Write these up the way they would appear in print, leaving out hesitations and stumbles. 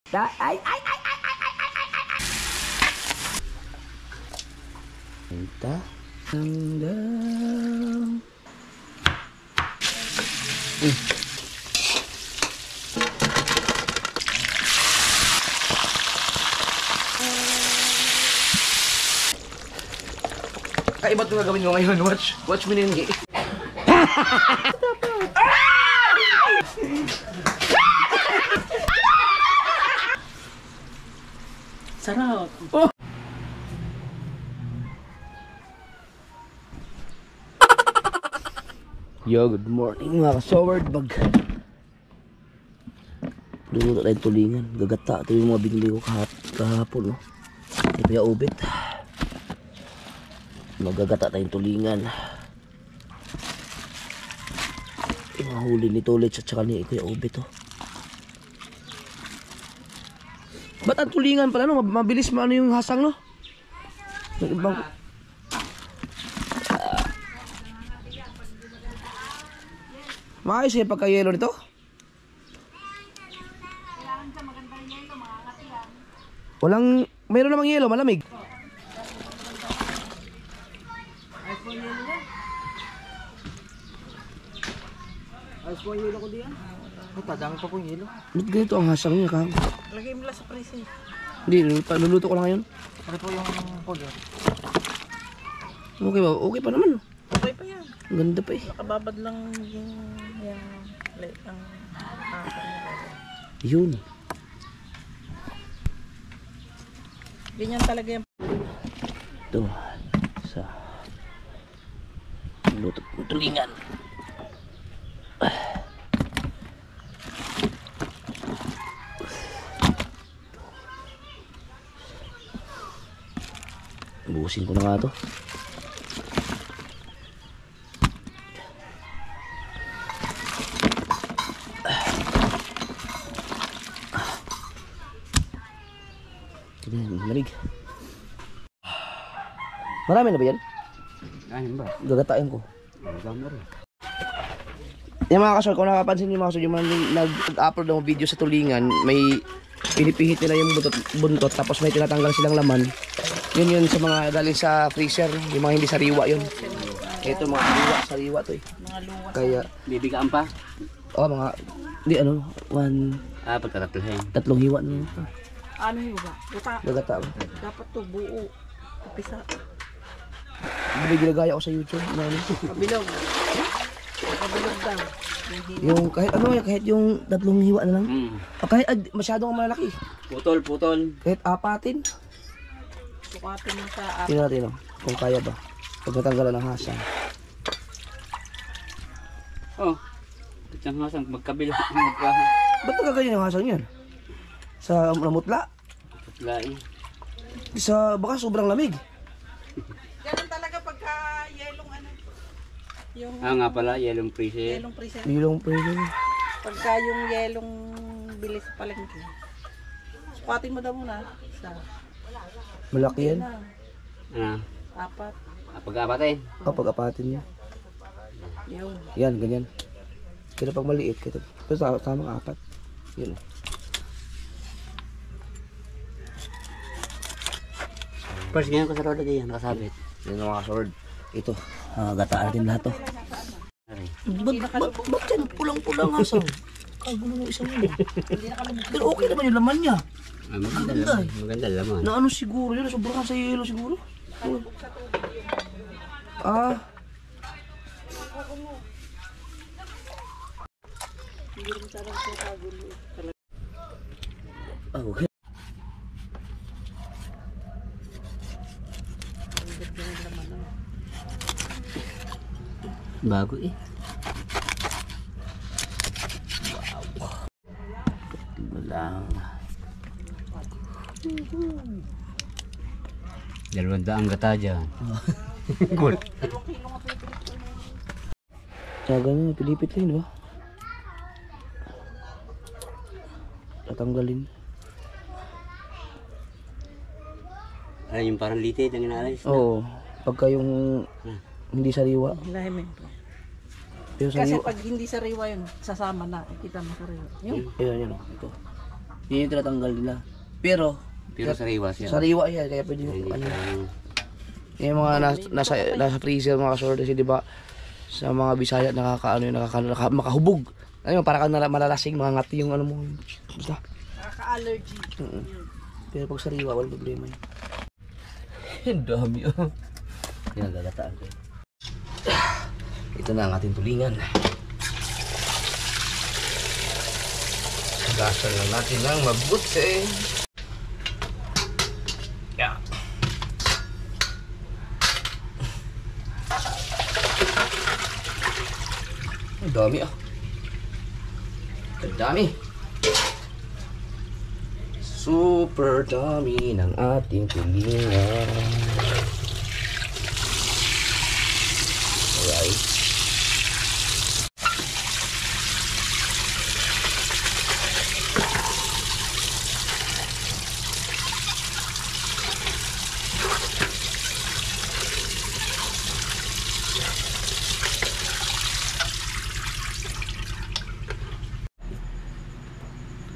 Ay, ay, ay, ay, ay, ay, ay, ay, ay. Enta. Hanggang. Kaiba ito gagawin nyo ngayon. Watch mo niyong gay. Sarap. Oh. Yo, good morning mga ka-sword bag. Luluto tayong tulingan. Gagata. Ito yung mga binili ko kahapon. No? Ito Kuya Ubit. Magagata tayong tulingan. Mahuli ni Tulits at saka ni Kuya Ubit. Oh. Ba't ang tulingan pala? No? Mabilis maano yung hasang, no? Yung ibang... Maayos yung pagka-yelo nito? Walang... Mayroon namang yelo, malamig. Ayos po ang yelo ko diyan. Ito, dami pa pong yelo. Ba't ganito ang hasang niya, Kang? Lagay mo lang sa prison. Hindi, luluto ko lang ngayon. Ano po yung polyo? Okay ba? Okay pa naman. Okay pa yan. Ang ganda pa eh. Nakababad lang yung ang Yun. ganyan talaga yan. Ito. Sa... Luto ng tulingan. Buusin ko na nga ito. Malig. Marami na ba yan? Ayun ba? Gagatain ko. Maganda rin. Yung mga kasol, kung nakapansin nyo mga kasol, yung mga nag-upload ng video sa tulingan, may pinipihit nila yung buntot tapos may tinatanggal silang laman. Yun sa mga galing sa freezer, yung mga hindi sariwa yun. Ito mga sariwa to eh. Mga luwas. Kaya, Bibigaan pa? mga, di ano, Pagkatatlahin. tatlong hiwa na. Ano yung ba? Gagata. Dapat to buo. Kapisa. May ginagaya ko sa YouTube. Kabilog. Kabilog daw. Yung kahit yung tatlong hiwa na lang. O kahit masyadong malalaki. Putol. Kahit apatin. Sukatin mo sa Tingnan natin kung kaya ba. Pag natanggalan ng hasang. Oh. Itang hasang magkabila. Ba't nagaganyan yung hasang yan? Sa namutla? Lain. Baka sobrang lamig. ganun talaga pagka yelong ano. Yung Nga pala, yelong freezer. yelong prison. Ilong pwede. Pagka yung yelong bilis sa palengke. Sukatin mo daw muna. Isa. Malaki yan. Ano? Apat. Pag-apatin. Kapag apatin niya. Yun. Yan, ganyan. Kaya pag maliit, pero tama apat. Yun. First ganyan ko sa roda diyan, nakasabit. Yan ang mga sword. Ito, gataan natin lahat to. Ba't yan? Pulang-pulang hasang. Kagulo mo isang yun. Pero okay naman yung laman niya. Maganda laman. Na ano siguro yun? Sobrang sa yelo siguro. Okay. Bago eh. Wow. Lang. 200 gata dyan. Good. Tsaga niya, pilipit lang, di ba? Tatanggalin. Ano yung parang litid ang inaalis? Oo. Pagka yung hindi sariwa. Hilahin mo. Pero Kasi sariwa. pag hindi sariwa yun, sasama na. Kita mo sariwa. Yung Ayan, yan. Ito. Yun yung tinatanggal nila. Pero sariwa siya. sariwa yan, kaya pwede Hindi yung ano. parang... Yung mga nasa freezer mga kasor kasi di ba sa mga Bisaya makahubog. Ano para kang malalasing mga ngati yung ano mo. Basta. Nakaka-allergy. Pero pag sariwa wala problema yun. Ang dami oh. Pinagagataan ko. Ito na ang ating tulingan. Gasan lang natin ng mabuti. Yeah. Ang dami ah. Ang dami. Super dami ng ating tulingan. Alright.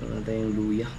Meron tayong luya.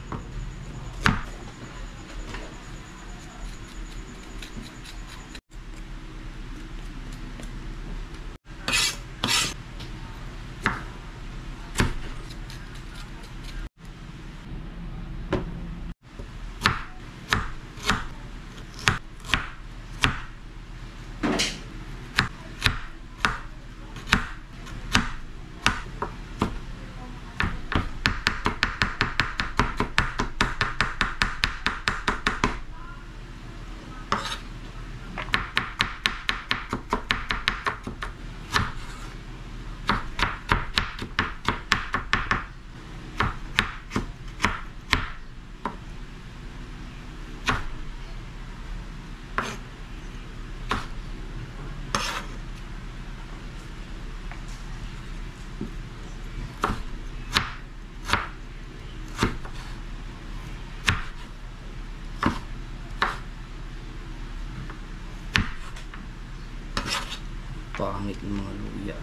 Pangit ng mga luya.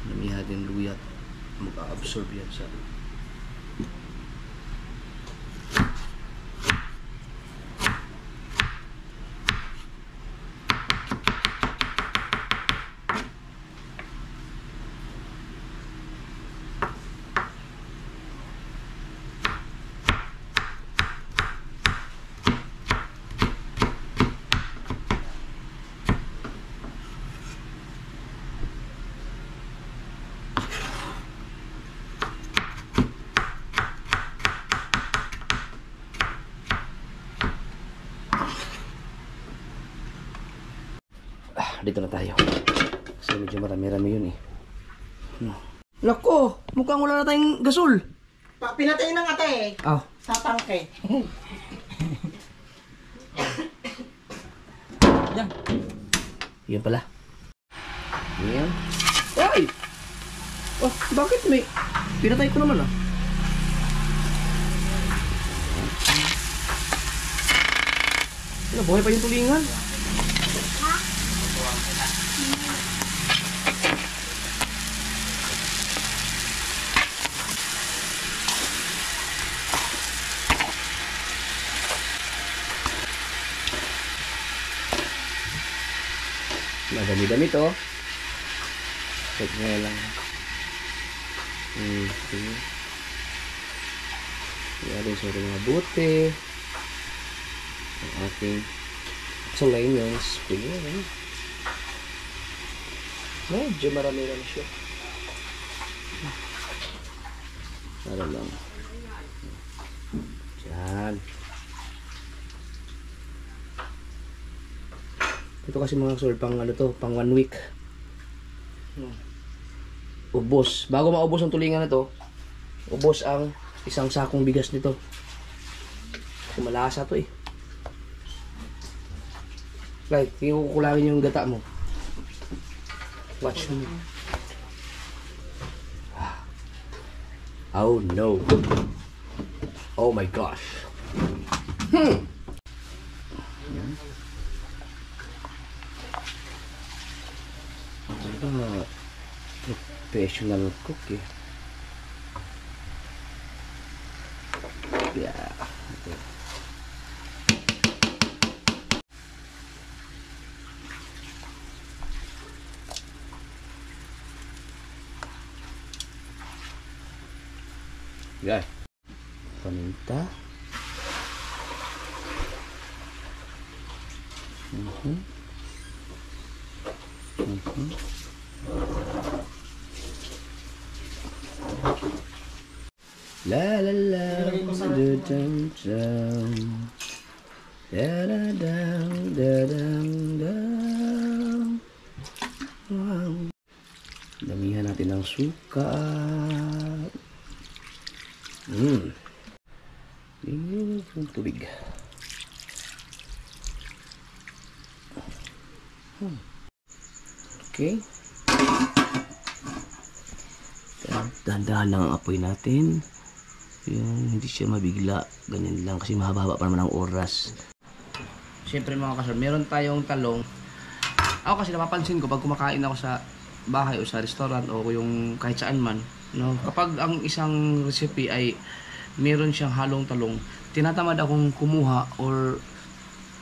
Namihan din luya at mag-absorb yan sa dito na tayo. Kasi medyo marami-rami yun eh. Nako! Mukhang wala na tayong gasol. Pinatay ng ate eh. Ah. Sa tangke. Yan. Yan pala. Yan. Ay! Oh, bakit may... Pinatay ko naman ah. Buhay pa yung tulingan. Madami-dami to. Check nga lang. Okay. Yan rin sa mga buti. Ang ating onions. Pwede na rin. Medyo marami lang siya. Para lang. Diyan. Ito kasi mga sir, pang ano to, pang 1 week. Ubos. Bago maubos ang tulingan na to, ubos ang isang sakong bigas nito. Malasa to eh. Like, kukulangin yung gata mo. Watch me. Oh no. Oh my gosh. Professional cook eh. Yeah. Okay. Yeah. Paminta. La la la, da dum dum, da da dum da dum dum. Wow. Damihan natin ng suka. Yung tubig. Okay. Dahan-dahan lang ang apoy natin. Yung hindi siya mabigla. Ganyan lang kasi mahaba pa naman ang oras. Siyempre mga kasal, meron tayong talong. Ako kasi napapansin ko pag kumakain ako sa bahay o sa restaurant o yung kahit saan man, no, kapag ang isang recipe ay meron siyang halong talong, tinatamad akong kumuha or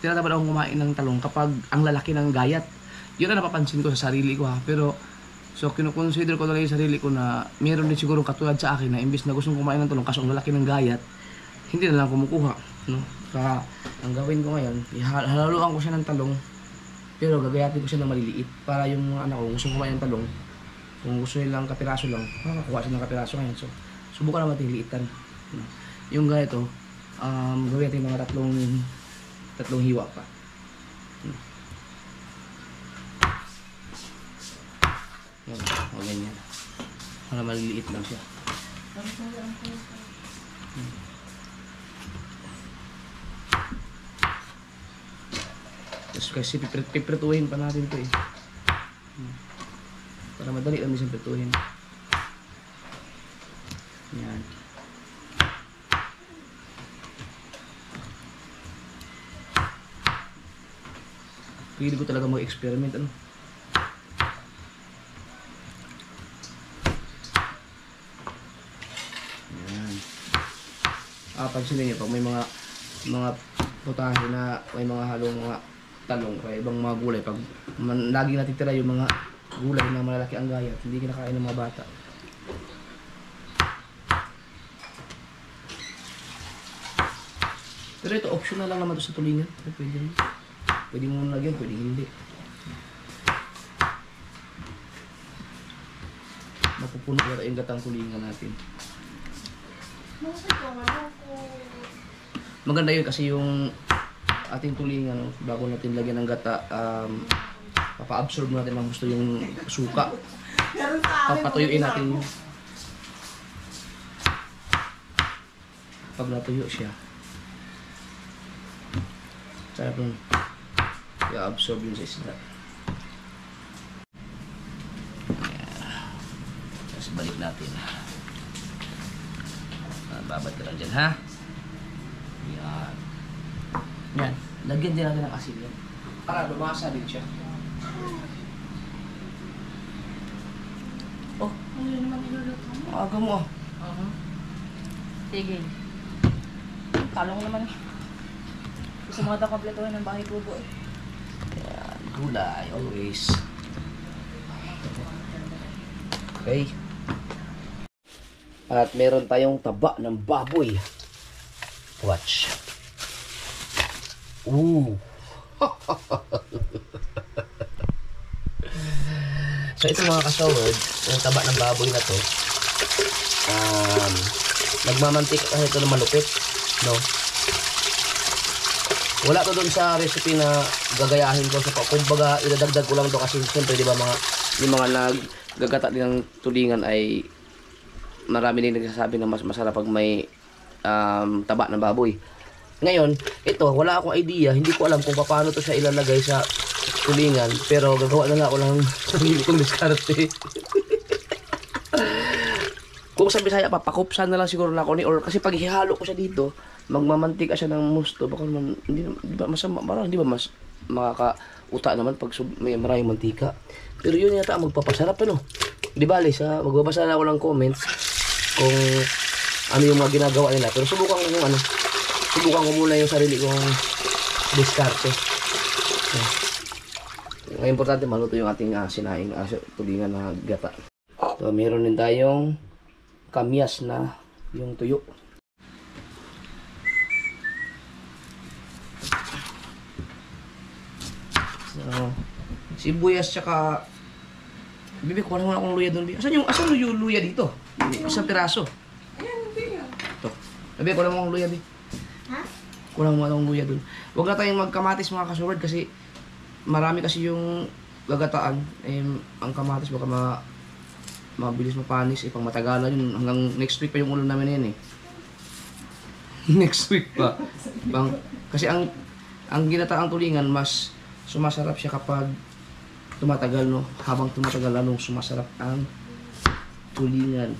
tinatamad akong kumain ng talong kapag ang lalaki ng gayat. Yun ang napapansin ko sa sarili ko ha. Pero so kinukonsider ko talaga yung sarili ko na meron din siguro katulad sa akin na imbis na gustong kumain ng talong kaso ang lalaki ng gayat, hindi na lang kumukuha, no? Kaya ang gawin ko ngayon, ihalaluan ko siya ng talong pero gagayatin ko siya ng maliliit para yung mga anak ko gustong kumain ng talong, kung gusto nilang kapiraso lang, makakuha sila ng kapiraso ngayon. So subukan naman natin liitan, no? Yung ganito, gawin natin mga tatlong hiwa pa. O ganyan. Para maliliit lang siya. Tapos kasi piprituhin pa natin ito eh. Para madali lang din siyang prituhin. Yan. Pili ko talaga mag-experiment, ano? Pansinin niyo pag may mga putahe na may mga halong mga talong o ibang mga gulay, pag laging natitira yung mga gulay na malalaki ang gayat, hindi kinakain ng mga bata. Pero ito optional lang naman ito sa tulingan. Pwede mo lagyan, pwede hindi. Mapupuno yata yung gatang tulingan natin. Maganda yun kasi yung ating tulingan, bago natin lagyan ng gata, papa-absorb natin ng gusto yung suka. Papatuyuin natin yun. Pag natuyo siya, sarap nun, i-absorb yun sa isda. Tapos balik natin. Babad ka lang dyan, ha? Yan. Yan. Lagyan din natin ng asin yan. Para lumasa din siya. Oh, Ano naman iluluto mo? ang aga mo ah. Sige. Talong naman. Gusto mo ata kompletuhin ng bahay kubo eh. Yan. Gulay, always. Okay. At meron tayong taba ng baboy. Watch. Ooh. So ito mga kasawad, yung taba ng baboy na to, nagmamantik kasi ito na malupit, no? Wala to doon sa recipe na gagayahin ko sa kumbaga idadagdag ko lang to kasi siyempre di ba yung mga naggagata din ng tulingan ay marami din nagsasabi na mas masarap pag may taba ng baboy. Ngayon, ito, wala akong idea. Hindi ko alam kung paano to siya ilalagay sa tulingan. Pero gagawa na lang ako ng sarili kong diskarte. Kung sa Bisaya, papakupsan na lang siguro na ako ni or kasi pag ihalo ko siya dito, magmamantika siya ng musto. Baka naman, hindi ba masama, parang hindi ba mas makakauta naman pag may maraming mantika. Pero yun yata ang magpapasarap, ano? Di bali, magbabasa na ako ng comments kung ano yung mga ginagawa nila. Pero subukan ko muna yung sarili kong diskarte. Ang importante maluto yung ating sinaing tulingan na gata. So, meron din tayong kamyas na yung tuyo. So, sibuyas tsaka Bibi, kuha naman akong luya doon. Asan yung luya dito? Isang piraso. Ayan, hindi yan. Ito. Bibi, kuha naman akong luya, Bibi. Ha? Kuha naman akong luya doon. Huwag na tayong magkamatis mga kasurad kasi marami kasi yung gagataan. Ang kamatis baka mabilis mapanis. Pang matagalan yun. Hanggang next week pa yung ulam namin yan eh. Next week pa. Kasi ang ginataang tulingan mas sumasarap siya kapag tumatagal, no? Habang tumatagal, lalong sumasarap ang tulingan.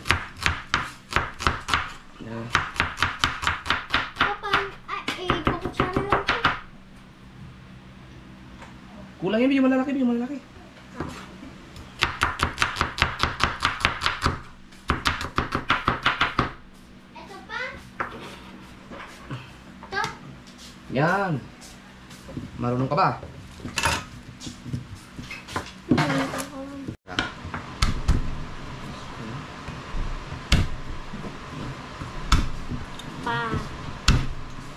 Yeah. Kukutsara lang po. Kulang yun, yung malalaki. Ito pa? Ito? Yan. Marunong ka ba?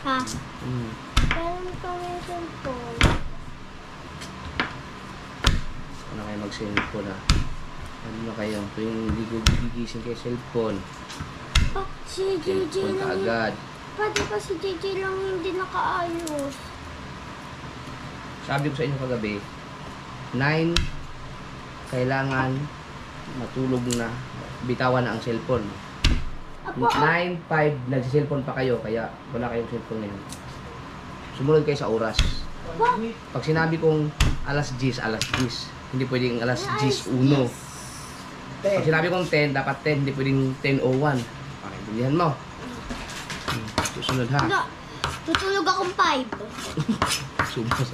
Pa. Meron kami cellphone. Ano kayo mag-cellphone ah? Ano na kayo? Tuwing hindi ko gigising kayo cellphone. Si JJ Cellphone ka lang. agad. Pwede pa si JJ lang hindi nakaayos. Sabi ko sa inyo kagabi, 9, kailangan matulog na, bitawan na ang cellphone. 9:05 nagsi-cellphone pa kayo, kaya wala kayong cellphone ngayon. Sumunod kayo sa oras. Pag sinabi kong alas 10, hindi pwedeng alas 10:01. Pag sinabi kong 10, dapat 10, hindi pwedeng 10:01. Pakiintindihan mo. Susunod ha. No, tutulog akong 5. Subas.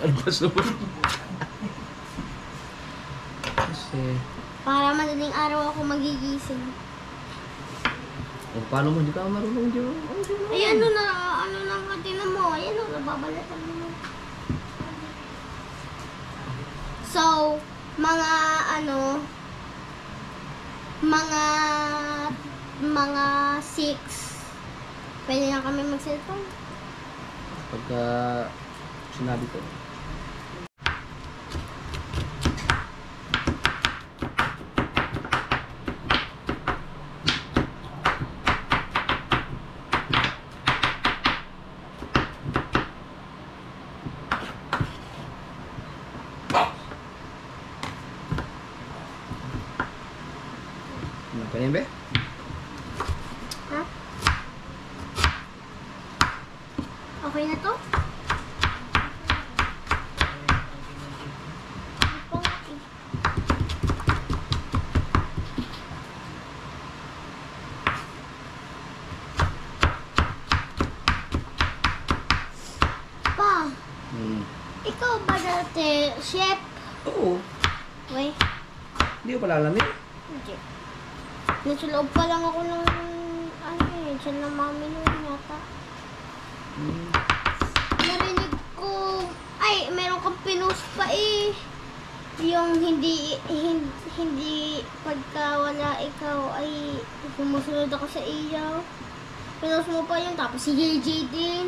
Kasi, Para madaling araw ako magigising. paano mo? Hindi ka marunong dyan. Ay, ano na nga tinan mo. Ayan o, nababalatan mo. So, mga 6. Pwede na kami mag-cellphone. Pagka sinabi ko. Ano ka niyan, be? Ha? Okay na to? Pa, ikaw ba dati chef? Oo. Wait, Hindi ko pala alam yun. hindi. Nasa loob pa lang ako ng dyan na mami nun yata. Narinig ko, meron kang pinost pa eh. Yung hindi pagka wala ikaw ay sumusunod ako sa iyaw. Pinost mo pa yun, tapos si JJ din.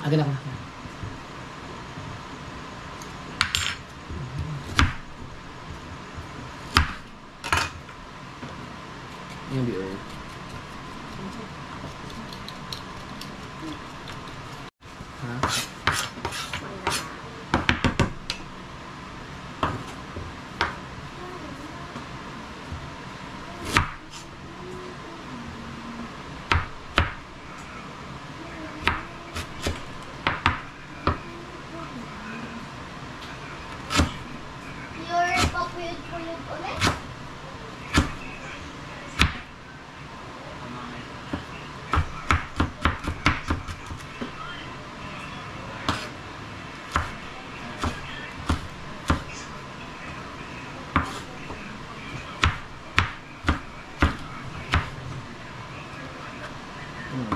Agad ako. Yung BO. Ha? Your papuyod-puyod ulit?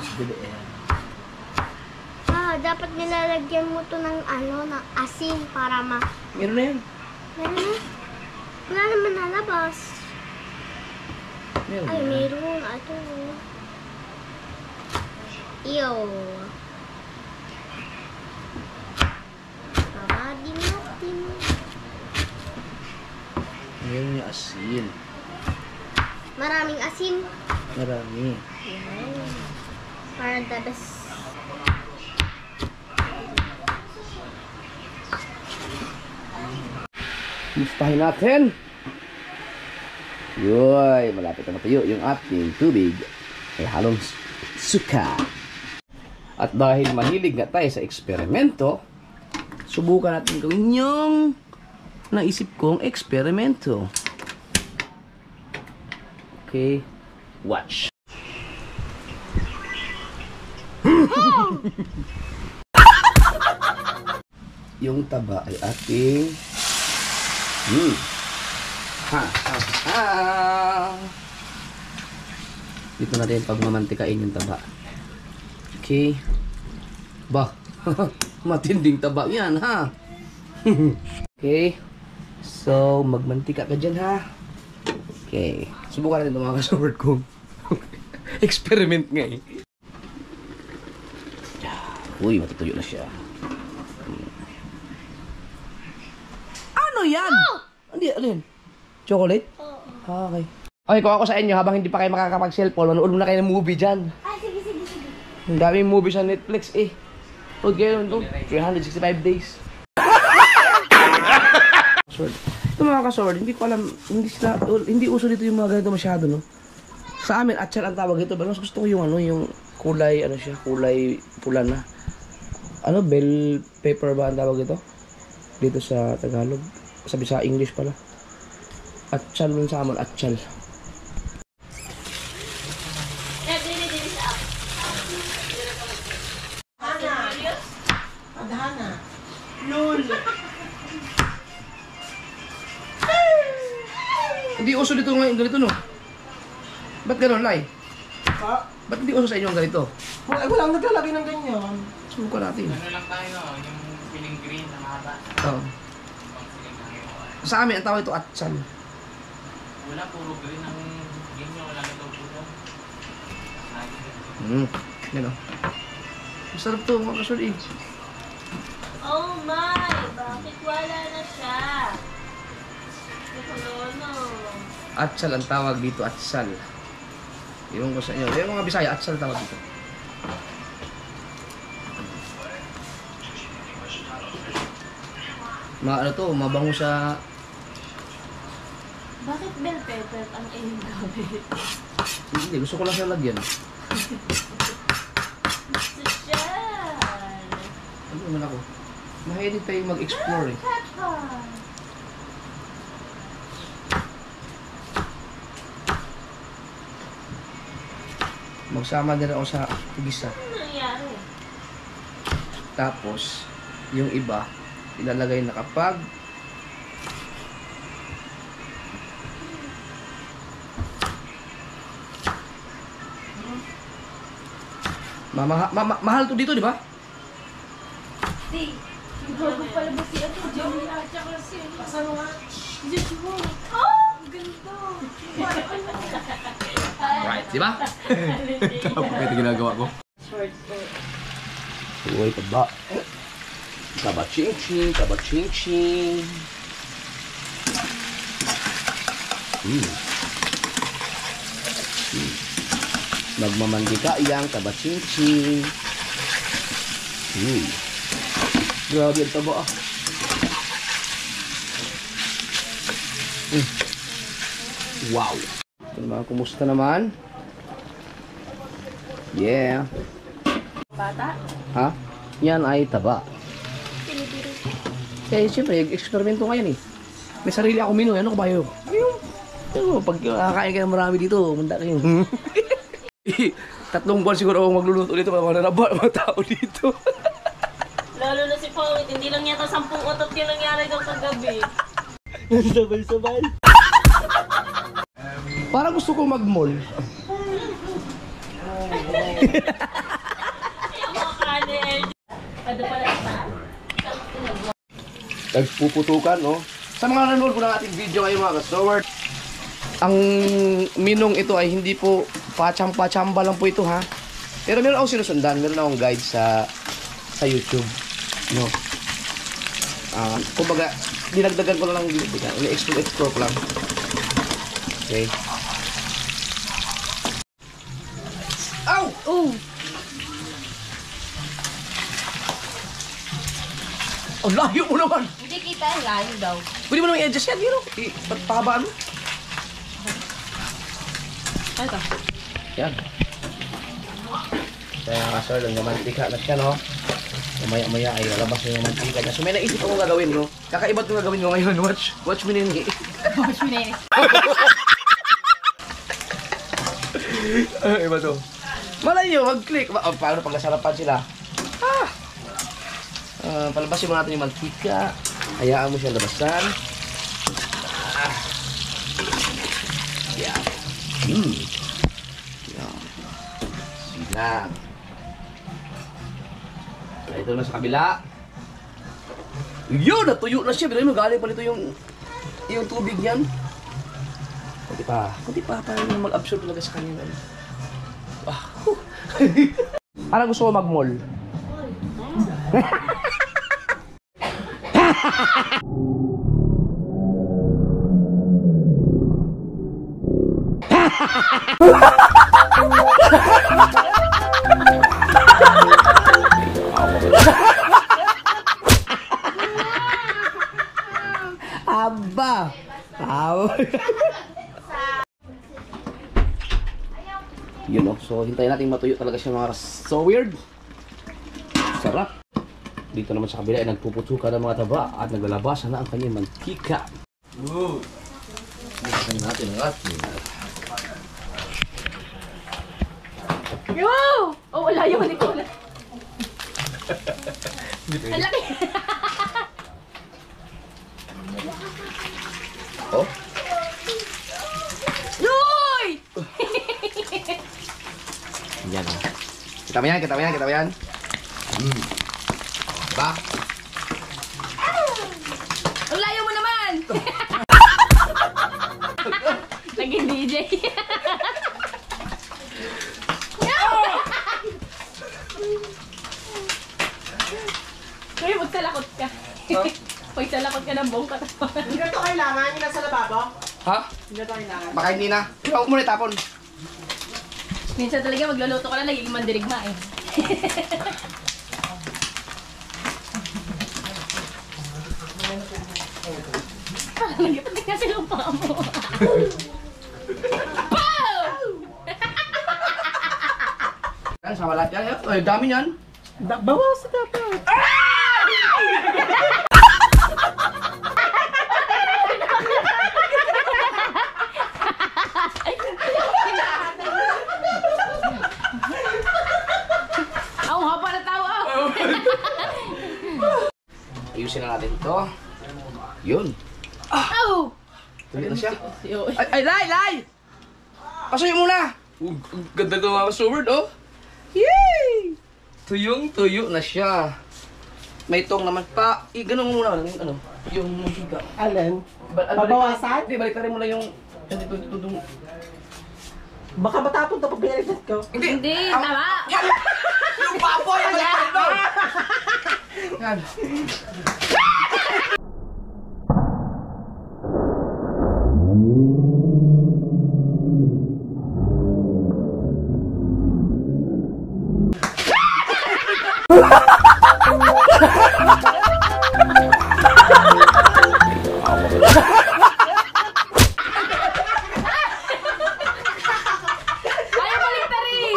Sige eh. Dapat nilalagyan mo to ng ng asin para Meron na yan. Meron na? Wala naman nalabas. Meron Ay, na. meron. Ito. Iyo. Din. Meron yung asin. Maraming asin. Marami. Yan. Parang the best. Mustahin natin. Yoy, malapit na matuyo yung ating tubig. May halong suka. At dahil mahilig nga tayo sa eksperimento, subukan natin gawin yung naisip kong eksperimento. Okay, watch. Yung taba ay ating dito natin pagmamantikain yung taba. Okay. Bah, matinding taba yan, ha? Okay. So, magmantika ka dyan, ha? Okay. Subukan natin ito mga kasaward ko. Experiment nga eh. Uy, matutuyo na siya. Ano yan? Ano yan? Chocolate? Ah, okay. Okay, kung ako sa inyo, habang hindi pa kayo makakapag-cellphone, manood muna kayo ng movie dyan. Sige. Ang daming movie sa Netflix eh. Huwag kayo nito, 365 days. Sword. Ito mga kasword, hindi ko alam, hindi uso dito yung mga ganito masyado, no? Sa amin, atchal ang tawag ito, pero mas gusto ko yung yung kulay, kulay pula na. Bell pepper ba ang tawag ito? Dito sa Tagalog. Sabi sa English pala. Atchal nun sa amin, atchal. Hindi uso dito ngayon ganito, no? Ba't gano'n, Lai? Ha? Ba't hindi uso sa inyo ang ganito? Walang naglalagay ng ganyan. Subukan natin. Ano lang tayo, no? Yung feeling green na mahaba. Oo. Sa amin, ang tawag ito atchal. Wala, puro green ang ginyo. Wala ito puro. Yan o. Masarap to, mga kasod eh. Oh my! Bakit wala na siya? Atchal ang tawag dito, atchal. Iwan ko sa inyo. Yung mga Bisaya, atchal tawag dito. Mabango sa... Bakit bell pepper ang inyong gamit? Hindi, gusto ko lang siya lagyan. Social! Ano naman ako? Mahilig tayo mag-explore eh. Pepper! Magsama din ako sa tigisa. Ano nangyari? Tapos, yung iba, ilalagay na kapag mahal to dito, di ba? Di! Bago pala ba siya ito? Joey at saka siya. Pasano nga? Diyos mo! Oh! Ganito! Right, di ba? Tapos ito ginagawa ko. Short po. Uy, taba. Taba ching-ching, taba ching-ching. Magmamandika yang taba ching-ching. Grabe ang taba ah. Wow. Ito naman, kumusta naman? Yeah. Bata? Ha? Yan ay taba. Eh, siyempre, eksperimento ngayon eh. May sarili ako menu. Ano ka ba yun? Ayun. Pag nakakain kayo marami dito, manda kayo. 3 buwan siguro ako magluluto dito para mananaba ang mga tao dito. Lalo na si Pawit, hindi lang yata 10 utot yung nangyari daw kagabi. Sabay-sabay. Parang gusto ko mag-mall. Ano pala ito? Nagpuputukan, no? Sa mga nanonood po ng ating video ngayon mga kasoward, ang minong ito ay hindi po pachamba lang po ito ha. Pero meron akong sinusundan, meron akong guide sa YouTube, no? Kumbaga, dinagdagan ko na lang dito, explore ko lang. Okay. Ow! Oh! Oh, layo mo naman! Hindi kita ang layo daw. Pwede mo naman i-adjust yan, you know? Pahabaan mo. Ano ito? Yan. Kaya nga sir, yung mantika na siya, no? Maya-maya ay lalabas yung mantika niya. So may naisip akong gagawin, no? Kakaiba itong gagawin ko ngayon. Watch me nini. Watch me na Iba to. Malay nyo, mag-click. Paano pag nasarapan sila? Palabasin mo natin yung mantika. Hayaan mo siya labasan. Yan. Yan. Silang. Ito na sa kabila. Yun! Natuyo na siya. Bilay mo, galing pa nito yung tubig yan. Kunti pa. Para mag-absorb talaga sa kanya. Parang gusto ko mag-mall. Aba! Yun o. So, hintayin natin matuyo talaga siya mga so weird. Sarap. Dito naman sa kabila ay nagpuputuka ng mga taba at naglalabasan na ang kanyang mantika. Woo! Buksan natin ang ating. Yo! Oh, wala yung hindi ko wala. Ang laki. Oh? Noy! Yan o. Kita mo yan. Ba? Ang layo mo naman! Naging DJ. Kaya magsalakot ka. Magsalakot ka ng buong katawan. Hindi na ito kailangan, yun nasa lababo. Ha? Hindi na ito kailangan. Baka hindi na. Huwag mo na itapon. Minsan talaga magluluto ka na, nagiging mandirigma eh. Parang nagipag kasi lupa mo. Yan, sama lahat yan. Ay, dami yan. Bawas dapat. Ang haba na tao ah. Ayusin na natin ito. Yun. Ow! Tuloy na siya. Ay, Lai! Pasuyo muna! Ang ganda ng mga sword, oh! Yay! Tuyong-tuyo na siya. May tong naman pa. Ganun mo muna. Yung higa. Alin? Babawasan? Hindi, balik na rin mo na yung... Dito. Baka matapon ito pag binalikat ko. Hindi, tama. Yung baboy! Balik na rin! Yan. Ayaw balik na rin.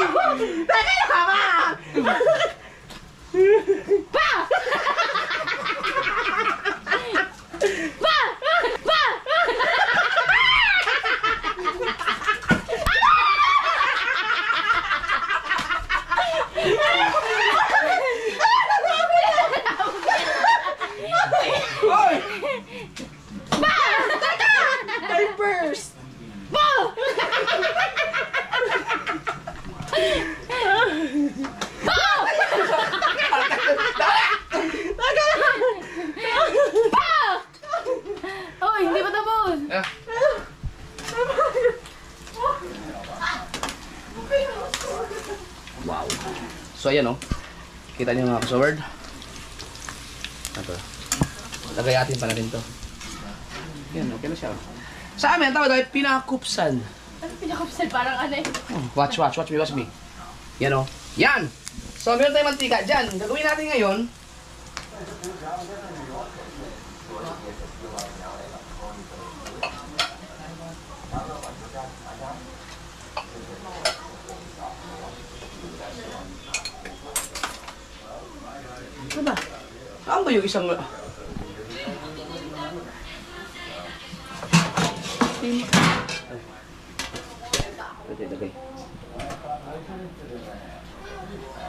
Oh, hindi pa tapos. Ah. Wow. So ayan oh. Kita niyo mga kasaward. Ito. Lagayatin pa na rin to. Yan, okay na siya. Sa amin, tawag tayo pinakupsan. Ano pinakapsal? Parang ano eh. Watch me. Yan oh. Yan! So meron tayong mantika dyan. Gagawin natin ngayon. Ano ba? Saan ba yung isang... Okay.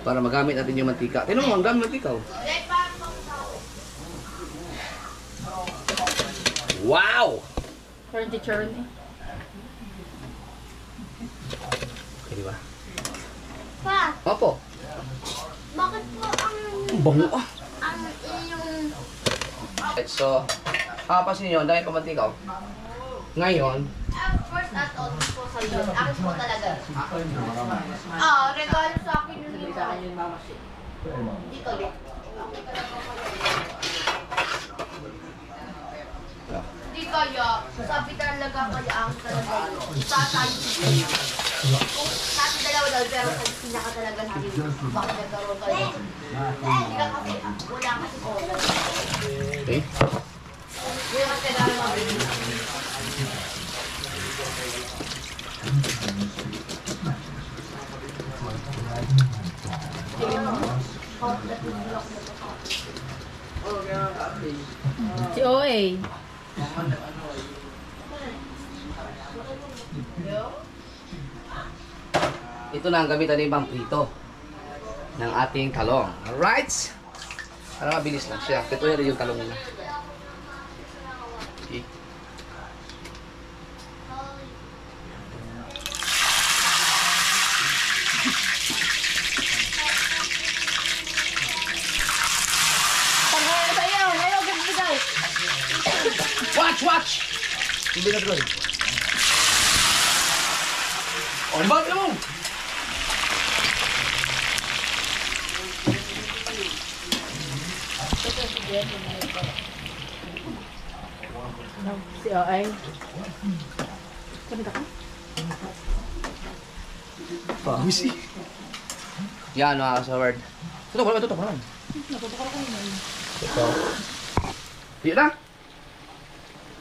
Para magamit natin yung mantika. Tingnan mo, ang gamit mantika oh. Wow! Churn eh. Okay, di ba? Pa, Opo. bakit po Ang bango ah. ang inyong So, papansin nyo, ang dami pa mantika oh. Ngayon, First at all po sa iyo. Akin po talaga. Regalo sa akin yun yung dito ulit. Hindi kaya. Sabi talaga kaya ang talaga. Tatay. Kung natin dalawa daw, pero sa pinaka talaga sabi, bakit nagkaroon kayo? Hindi ka kasi, wala kasi po. okay. Hindi ka kailangan mabili. Si OA. Ito na ang gamitan ni Bang Prito ng ating talong. Alright? Para mabilis lang siya. Ito rin yung talong niya. Okay. Pagkaya sa iyo. Ayaw, gabigay. Watch! Hindi na tuloy. Oh, bakit mo? Si OA. Pawis eh. Yan mga kasaward. Ito naman. Ito. Tiyo na?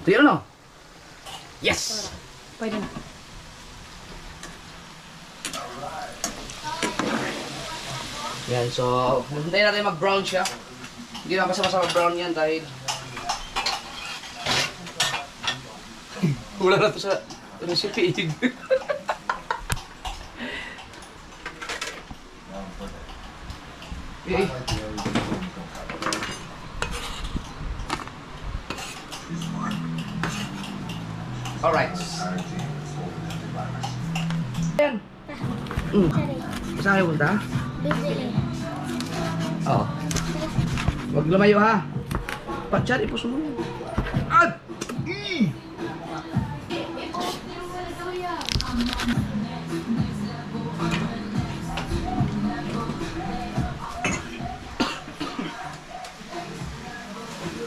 Tiyo na no? Yes! Pwede na. Yan, so hintayin natin mag-brown siya. Hindi na basta-basta mag-brown yan dahil wala na to sa recipe. Okay. Alright. Yan. Saan kayo punta? Oo. Huwag lumayo ha. Patsyat, ipos mo. At!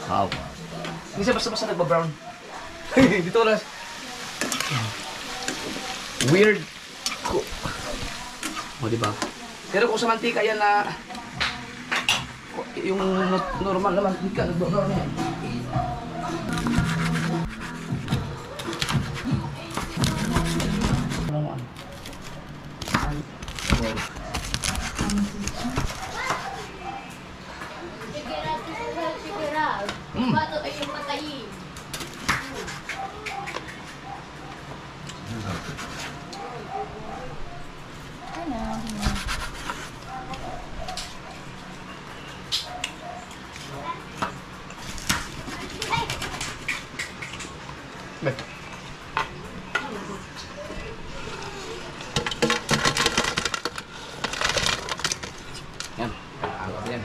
Wow. Hindi siya basta-basta nagba-brown. Dito na. Weird cook. O, diba? Pero kung sa mantika yan na yung normal na mantika, nagba-brown yan. Sigurado. Bato ay yung patayin. Yan. Angat yan.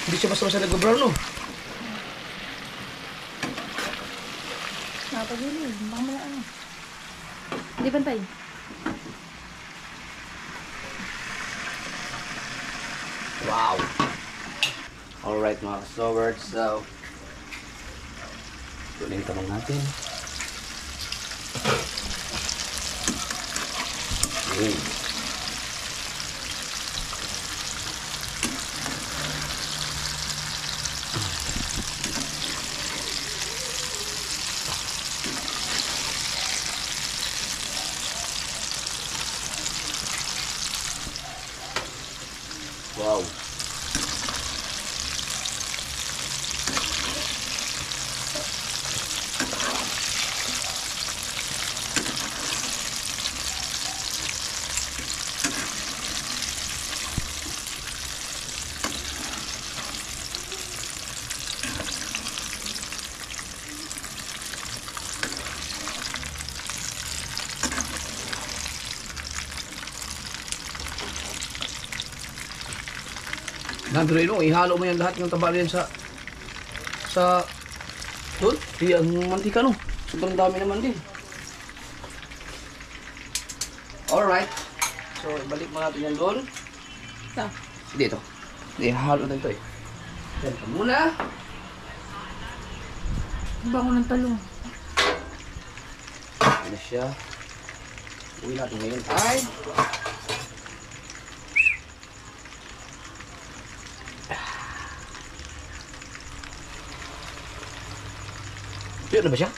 Hindi siya basta-basta nag-brown, no? Napagulog. Baka mala ano. Hindi pantay. Wow! Alright mga ka-sowers, so tuloy ito lang natin. Okay. Wow! Nandun rin, ihalo mo yan lahat ng taba yan sa doon. Di ang mantika, no? Sobrang dami naman din. Alright. So, ibalik mo natin yan doon. Ito. Dito. Ihalo na ito eh. Yan ka muna. Bango ng talong. Yan na siya. Uwi natin ngayon ay yun na ba siya?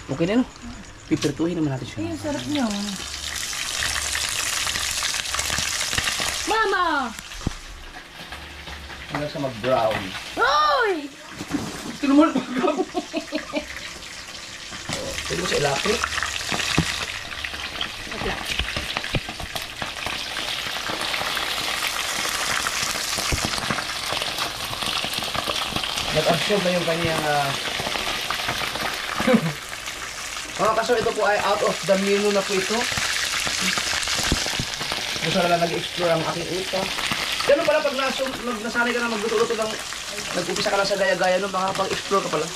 Okay na, no? Pipirtuhin naman natin siya. Ay, ang sarap niya. Mama! Hanggang sa mag-brown. Hoy! Tinumul pa ka. Pwede mo sa electric. Nag-absorb na yung kanyang mga kaso ito po ay out of the menu na po ito. Gusto na lang nag-explore ang aking utak. Ganun pala pag nasanay ka na magluto-luto ng nag-upisa ka na sa gaya-gaya no, makakapag-explore ka pala.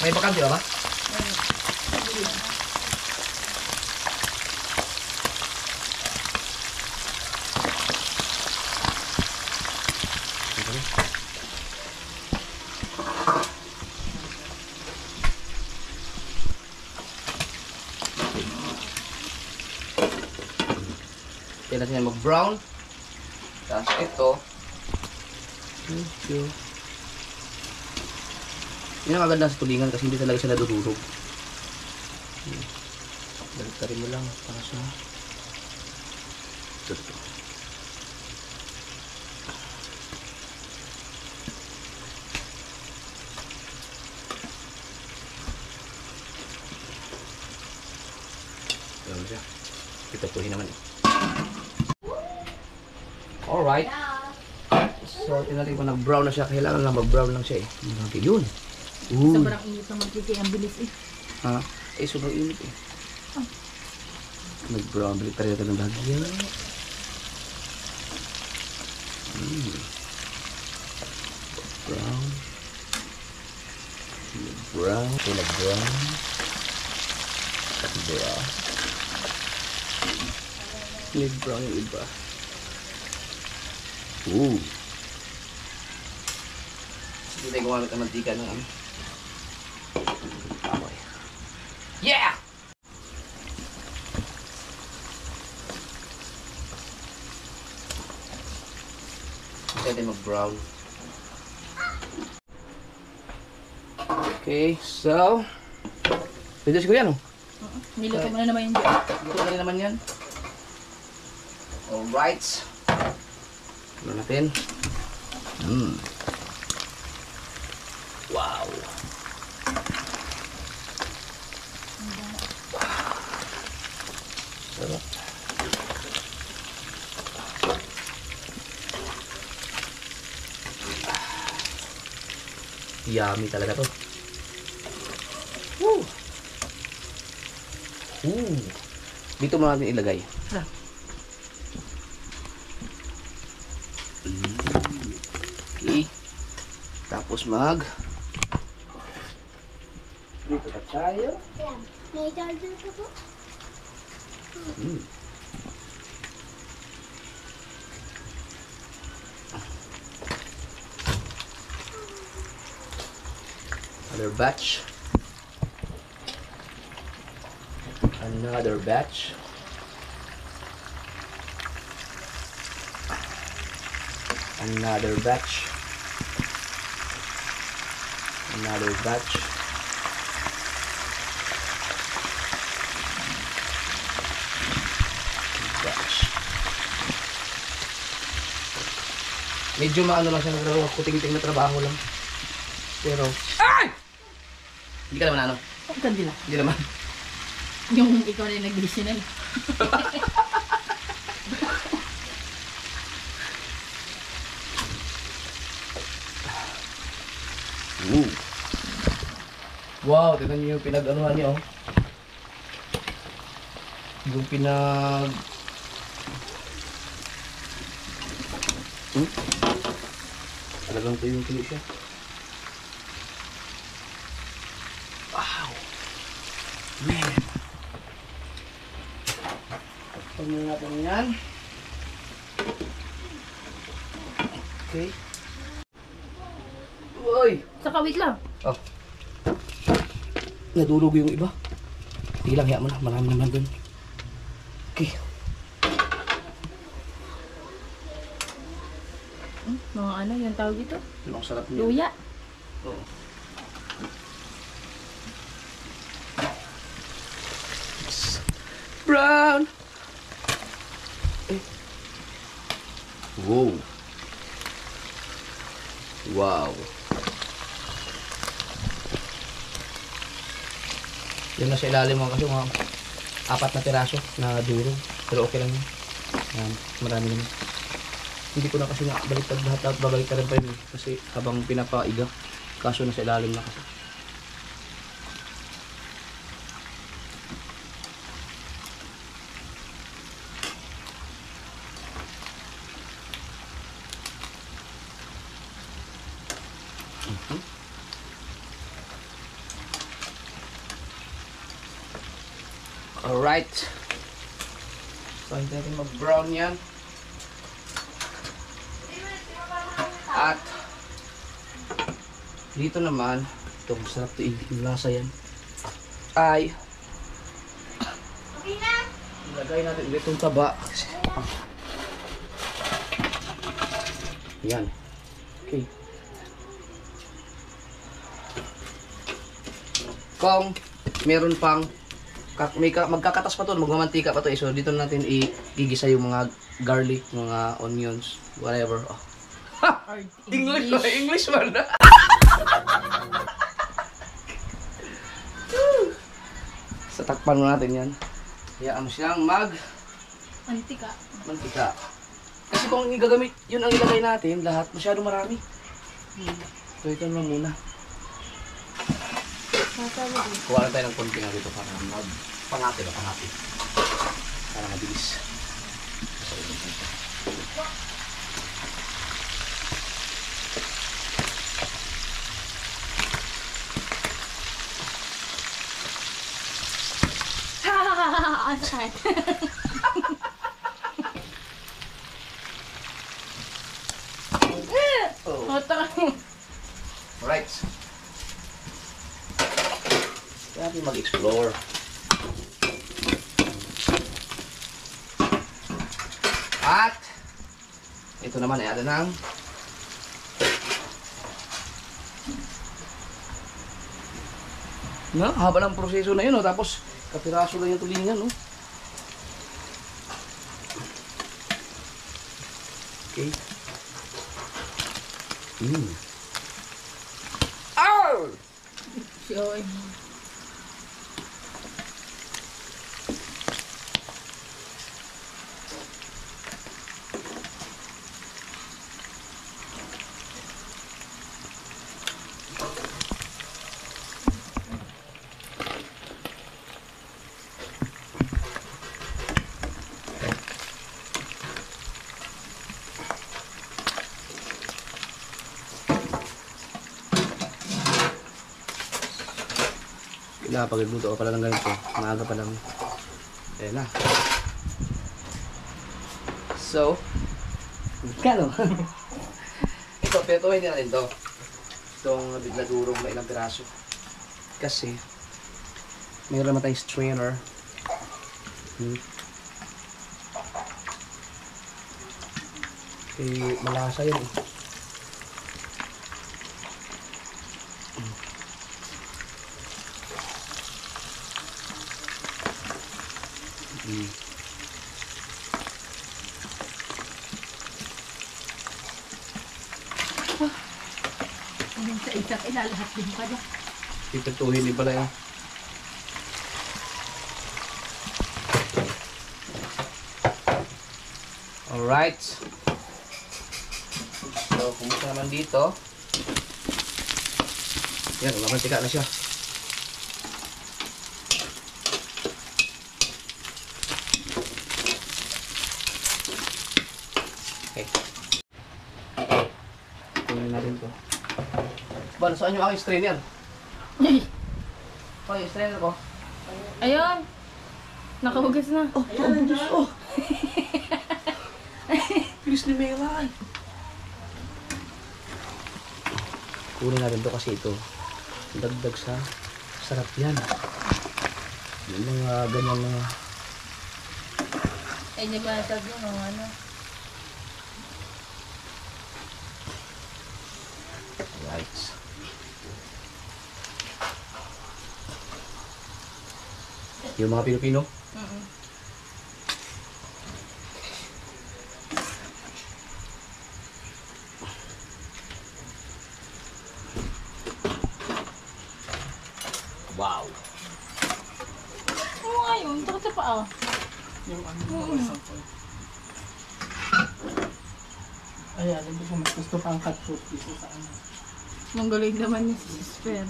May bakante ba ba? Kailan niya mag-brown. Tapos ito. Thank you. Yan ang maganda sa tulingan kasi hindi talaga siya nadudurog. Baliktarin mo lang para sa ito. Ayan siya. Pitutuhin naman eh. Alright. So, tinatin ko nag-brown na siya. Kailangan lang mag-brown lang siya eh. Yun. Sobrang init ng mantika. Ang bilis eh. Ha? Eh, sobrang init eh. Nag-brown. Balik tayo natin ng bagay. Brown. Brown. Ito nag-brown. Brown. Nag-brown yung iba. Ooh. Hindi tayo gumamit ng mantika ng ano. Yeah! Pwede mag-brown. Okay, so pwede siguro yan, oh. Niluto mo na naman yung dyan. Dito na rin naman yan. Alright. Ano natin? Wow. Sarap. Yummy talaga to. Woo! Dito mo natin ilagay. Okay. Tapos dito na tayo. Ayan. May charger ka po? Another batch. Another batch. Another batch. Another batch. Medyo maano lang siya ng kuting-ting na trabaho lang. Pero, ay! Hindi ka naman ano? Hindi lang. Hindi naman. Yung ikaw na yung nag-vision na. Wow, tignan niyo yung pinag-anuhan niyo. Oh. Yung pinag... Talagang tuyo-tuyo siya. Wow! Man! Pagpag natin yan. Okay. Uy! Saka wait lang. Oh. Nadulog yung iba. Sige lang, hiya mo na. Marami naman dun. Okay. Mga ano, yung tawag dito? Ang sarap niya. Luya. Oo. Brown! Eh. Wow. Wow. Yan na sa ilalim mga kaso, mga 4 na piraso na duro. Pero okay lang yun. Yan, marami naman. Hindi ko na kasi baliktad lahat at babaliktad rin pa yun. Kasi habang pinapaiga, kaso na sa ilalim na kasi. Alright. So, hindi natin mag-brown yan. At dito naman, ito masarap ito yung lasa yan. Ay ilagay natin ulit itong taba. Yan. Okay. Kung meron pang magkakatas pa to, magmamantika pa to, so dito natin igigisa yung mga garlic, mga onions, whatever. Oh. Ha! English ba? English man na. Sa takpan mo natin yan. Hayaan mo siyang Antika. mantika. Kasi kung gagamit, yun ang ilagay natin, lahat masyado marami. So ito naman muna. Kuha lang tayo ng konti nga dito para pangati ba, pangati. Para mabilis. Ang sakit. Alright. Kaya natin mag-explore. At ito naman ay ada ng haba ng proseso na yun, oh. Tapos kapiraso lang yung tulingan, oh. Okay. Ow! Si Owen. Pag nagluto ka pala ng ganito, maaga pa lang. Ayan na. So, kano? Ito, pinatuhin din natin ito. Itong bigladurong na ilang piraso. Kasi, mayroon naman tayong strainer. Eh, malasa yun eh. Hanggang sa isang ilalahat din pala. Pipituhin din pala yun. Alright. So, kumusta naman dito? Yan, mamantika na siya. Okay. Kunin natin to. Ba, saan yung aking strainer? Oh, yung strainer ko. Ayun! Nakahugas na. Oh, Diyos, oh! Bilis ni Melay. Kunin natin to kasi ito. Dagdag sa sarap yan. Yung mga ganyan mga... Eh, di ba sabi mo, ano? Right. Yung mga Pilipino. Wow. Oo nga yun. Takot sa paa. Yung ano, mawasan ko. Ayan, hindi ko mas gusto pang cut fruit dito sa ano. Mongoloid naman niya si Sper.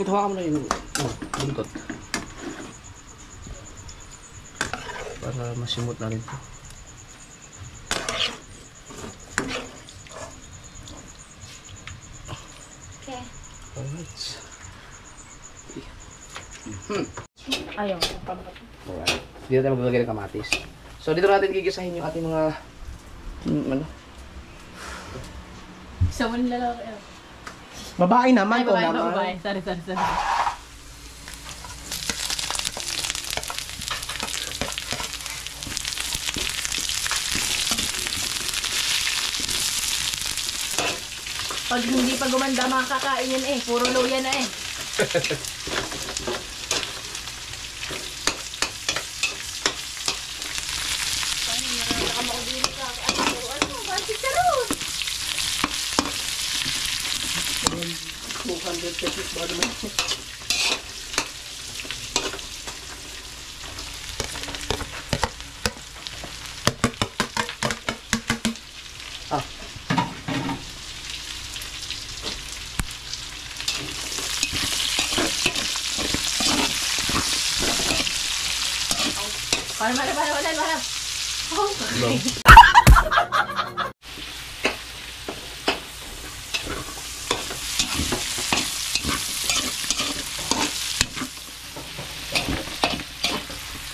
Ito, hawakan mo na yung buntot. Para masimot na rin ito. Okay. Alright. Ayaw. Alright. Dito tayo maglagay ng kamatis. So, dito natin gigisahin yung ating mga... ano? Isa mo nilalaki. Babae naman, Ay, ko babae, naman. babae. Sorry. Pag hindi pa gumanda, makakain yun eh. Puro luya na eh. Para.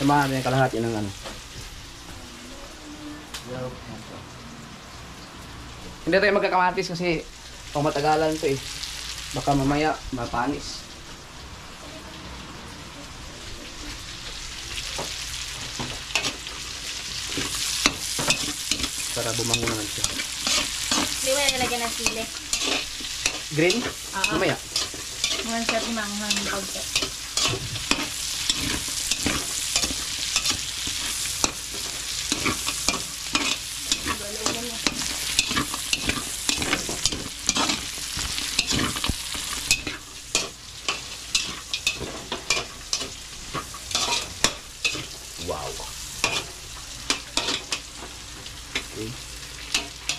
Samahan natin yung kalahati ng ano. Hindi tayo magkakamatis kasi pang matagalan to eh. Baka mamaya mapanis. Para bumango naman siya. Hindi mo na nilagyan ng sili. Green? Mamaya. Mga siya timanghang pagka.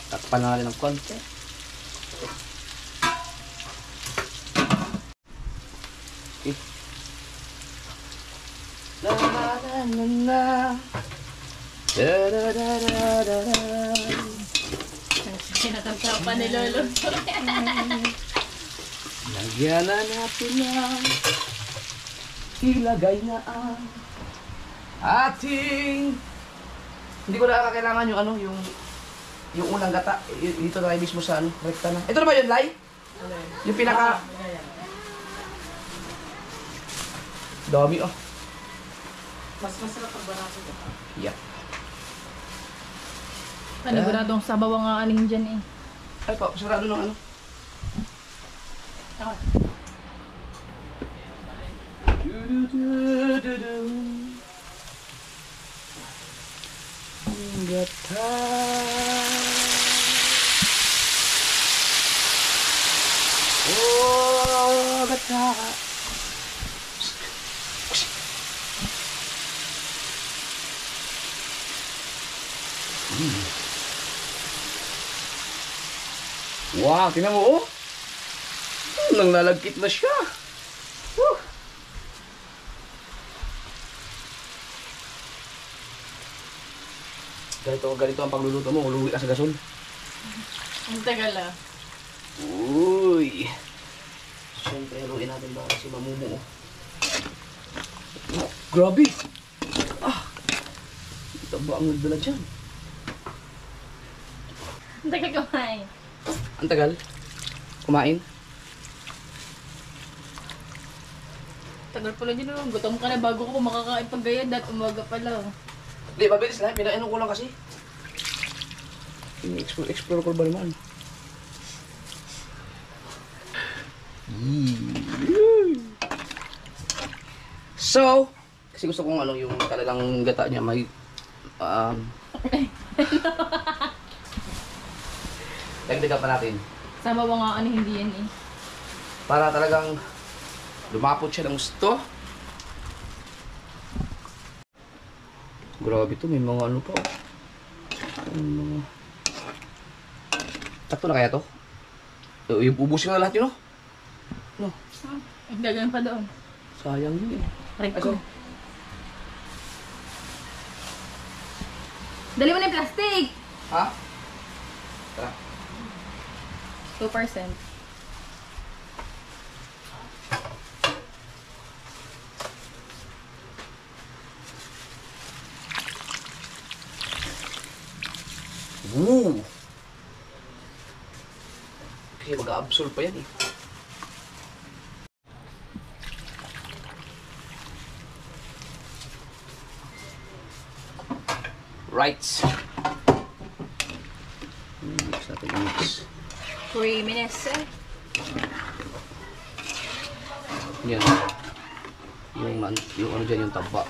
Takpan na natin ng konti. Okay. La la la la la. Da da da da da da. Sinatagsapan ni Lolo. Lagyan na natin na. Ilagay na ang ating. Hindi ko na kakailangan yung ano, yung unang gata. Dito na tayo mismo sa ano, rekta na. Ito na ba yun, Lai? Yung pinaka... Dami, oh. Mas masarap pag barato ka. Yeah. Paniguradong sabaw ang aning dyan eh. Ay po, sarado ng ano. Gata. Oh, gata. Wow, tingnan mo, oh. Nanglalagkit na siya. Woo. Ganito ang pagluluto mo. Uluwi ka sa gasol. Ang tagal ah. Uy. Siyempre, haluin natin ba kasi mamumu. Oh, grabe. Ah. Ito ba ang nagdala dyan? Ang tagal kumain. Ang tagal. Kumain. Tagal pala dyan oh. Gutom ka na bago ko makakain pag gaya. Dat umaga pala oh. Hindi, mabilis na. Pinainom ko lang kasi. Explore ko ba naman? So, kasi gusto kong ano, yung talagang gata niya may dagdagan pa natin. Sabaw nga ano hindi yan eh. Para talagang lumapot siya ng gusto. Grabe to, may mga ano pa. Takto na kaya to? Ubusin na lahat yun, no? No, Ang dagan pa doon. sayang yun eh. Rico. Dali mo na yung plastic! Ha? Tara. 2%. Woo! Kasi mag-absorb pa yan eh. Right. Mix natin mix. Creaminess eh. Yan. Yung ano dyan, yung taba.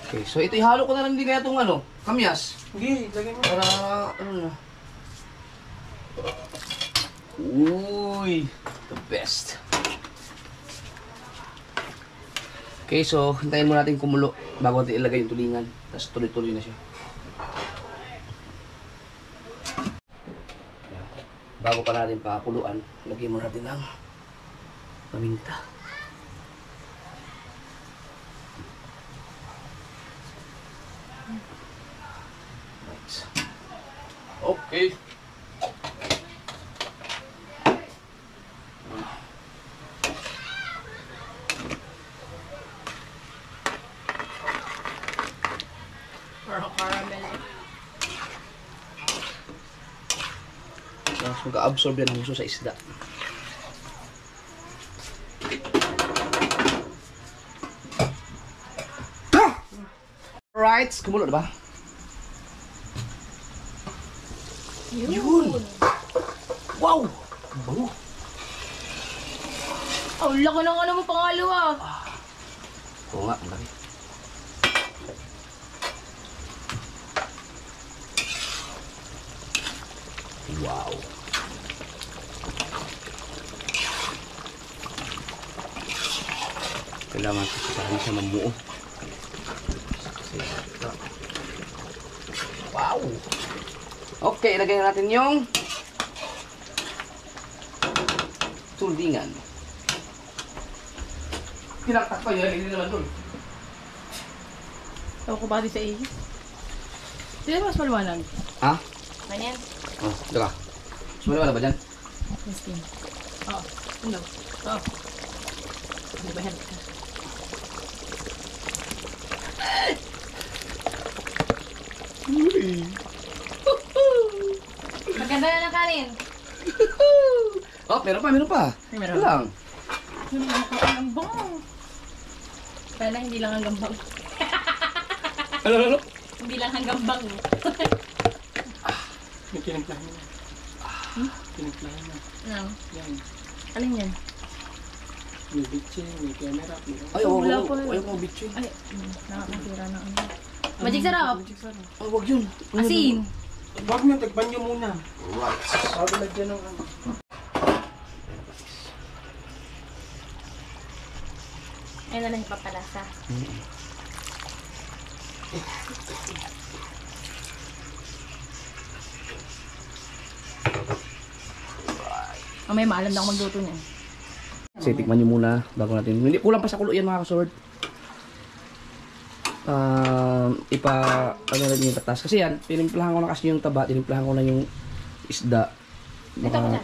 Okay, so ito ihalo ko na lang din kaya itong ano, kamyas. Sige, lagay mo. Para, ano na. Uy, the best. Okay, so hintayin mo natin kumulo bago natin ilagay yung tulingan. Tapos tuloy-tuloy na siya. Bago pa natin pakuluan, lagyan mo natin ng paminta. Right. Okay. Parang caramel eh. Tapos mag-absorb yan ang gusto sa isda. Right, kumulo na ba? Yun! Wow! Bango! Oh, laki ng ano mo pangalawa. Oo nga, ang laki. Wow! Kailangan sasahin siya mamuo. Wow! Okay, ilagay na natin yung tulingan. Tinaktak pa yun, ilagay naman dun. Tawa ko ba di sa iyo? Di ba mas maliwanag? Ha? Ganyan. Oh, daka. Sumali wala ba dyan? Miskin. Oo. Ano? Oo. Di ba yan? Maganda na ng kanin. Oh, meron pa. Ay, meron. Ito lang. Ang bong. Sana hindi lang hanggang bang. Ano? Hindi lang hanggang bang. May kinimplahan na. Kinimplahan na. Ano? Yan. Alin yan? May bitchin, may camera. Ay, Wala wag po. mo. Ayaw ko bitchin. Ay, nakakasira na ano. Magic sarap. Oh, wag yun. Asin. Huwag nyo, tagban nyo muna. Right. Bago lagyan ng ano. Ayun na lang ipapalasa. May maalam na ako magluto niyan. Kasi tikman nyo muna bago natin. Hindi, kulang pa sa kulo yan mga kasword. Ano na yung patas. Kasi yan, tinimplahan ko na kasi yung taba, tinimplahan ko na yung isda. Ito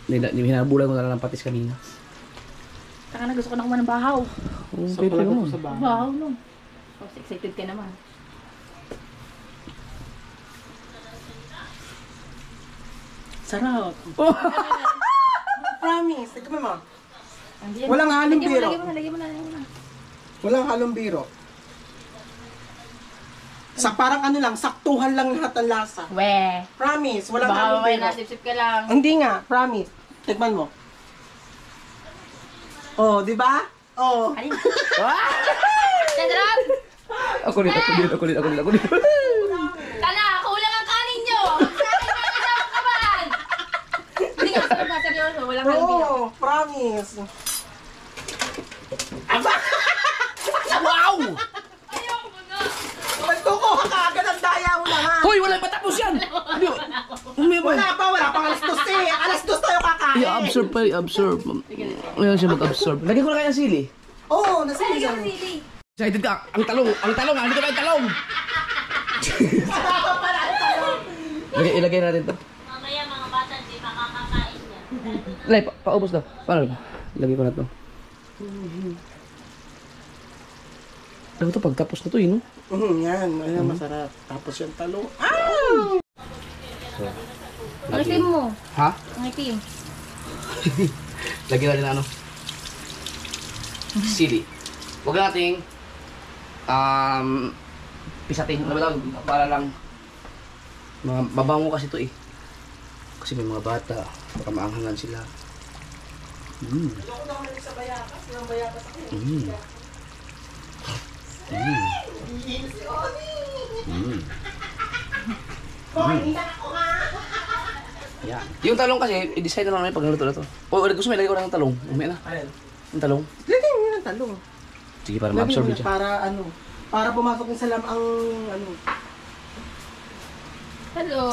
Hinabulan ko na lang ng patis kanina. Taka na gusto ko na kumain ng bahaw. Oh, So, pala mo. ko sa bahay. Bahaw no. Oh, excited ka naman. Sarap. Promise, tignan mo. Andiyan. Walang halong biro. Lagyan mo na. Walang halong biro. Sa parang ano lang, saktuhan lang lahat ng lasa. We. Promise, walang Baka halong mamaya biro. nasip-sip ka lang. Hindi nga, promise. Tignan mo. Oh, di ba? Oh. Sarap! Ako ulit. Kala, kulang ang kanin nyo! Sabi mo na sa kaban! Hindi nga, sarap na seryoso. Walang halong biro. Oh, promise. Wow! Magtukuha ka agad ang daya mo naman. Hoy, wala pa tapos yan! Wala pa alas 2 eh. Alas 2 tayo kakain. I-absorb pa, i-absorb. Ngayon siya mag-absorb. Lagyan ko na kaya sili. Oo, nasinig. Excited ka? Ang talong! Andito ba yung talong? Ilagay natin to. Mamaya mga bata, hindi makakakain niya. Lay, paubos daw. Paano? Ilagay ko na to. Ano to? Pagtapos na to no? Yan, ayan, masarap. Tapos yung talong. Ang itim mo. Ha? Ang itim. Lagyan natin ano? Sili. Huwag nating pisatin. Para lang mabango kasi to eh. Kasi may mga bata. Baka maanghangan sila. Yeah. Yung talong kasi, i-decide na namin pag naluto na to. O, gusto mo ilagay ko na ng talong. Umaya na. Ayan. Yung talong. Lagyan mo ng talong. Sige, para Lagyan ma-absorb mo siya. para ano. Para pumasok yung salam ang ano. Hello.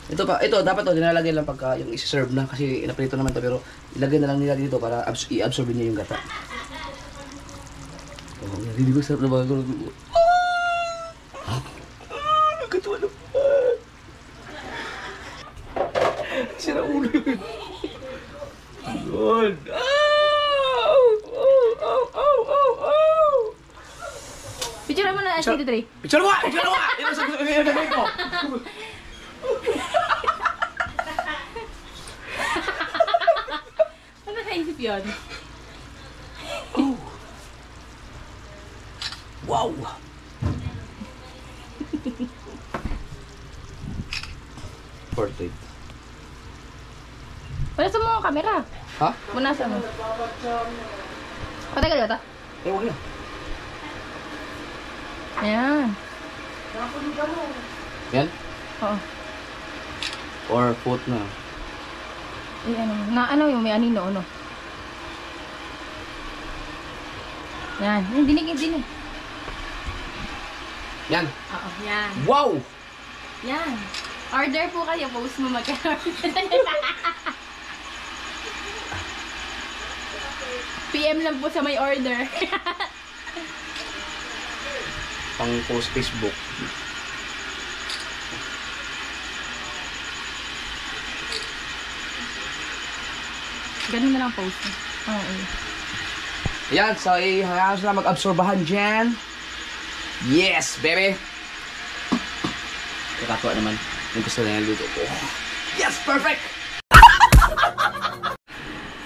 Ito dapat to dinalagay lang pagka yung i-serve na kasi inaprito naman to pero ilagay na lang nila dito para i-absorb niya yung gata. Oh, hindi ko sarap na bago. Nakatuwa na. Sira ulo yun. Good. Picture mo na SPT3. Picture mo! Picture mo! Ito sa gagawin ko. Ano naisip yun? Wow! Portrait. Punasan mo ang camera. Ha? Punasan mo. Patay ka dito? Eh, wag na. Ayan. Yan? Oo. Or foot na. Ano yung may anino, ano? Yan. Dinig. Yan. Oo, yan. Wow! Yan. Order po kayo. Post mo mag-order. PM lang po sa may order. Pang post Facebook. Ganun na lang post. Oo. Ayan, so hayaan sila mag-absorbahan dyan. Yes, baby! Kakatuwa naman. Yung gusto na yung luto ko. Yes, perfect!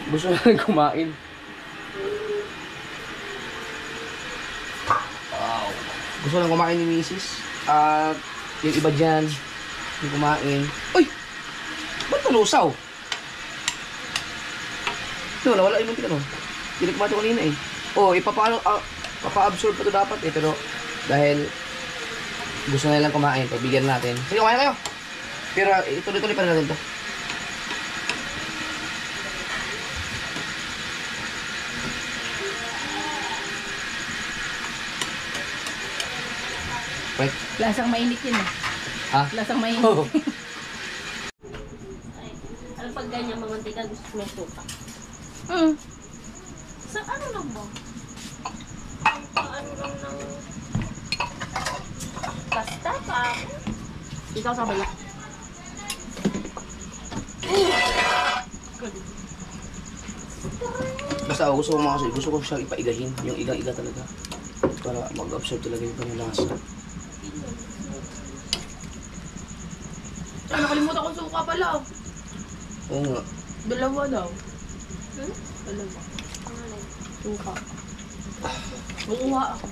Gusto na kumain. Wow. Gusto na kumain ni Mrs. At yung iba dyan, yung kumain. Uy! Ba't nalusaw? No, wala yung muntik ano. Hindi kumain ko kanina eh. Oh, papa-absorb pa ito dapat eh. Pero dahil gusto na nilang kumain, pagbigyan natin. Sige, kumain kayo. Pero ituloy-tuloy pa rin natin ito. Right? Lasang mainit yun eh. Ha? Lasang mainit. Oh. Ano pag ganyan mamantika, gusto may suka? So, ano lang ba? Ano lang ng... Basta pa. Ikaw sa balak. Basta ako gusto ko mga kasi, gusto ko siyang ipaigahin. Yung iga-iga talaga. Para mag-absorb talaga yung panilasa. Ay, nakalimutan ko suka pala. Oo nga. Dalawa daw. Dalawa. Suka. Bukuha ako.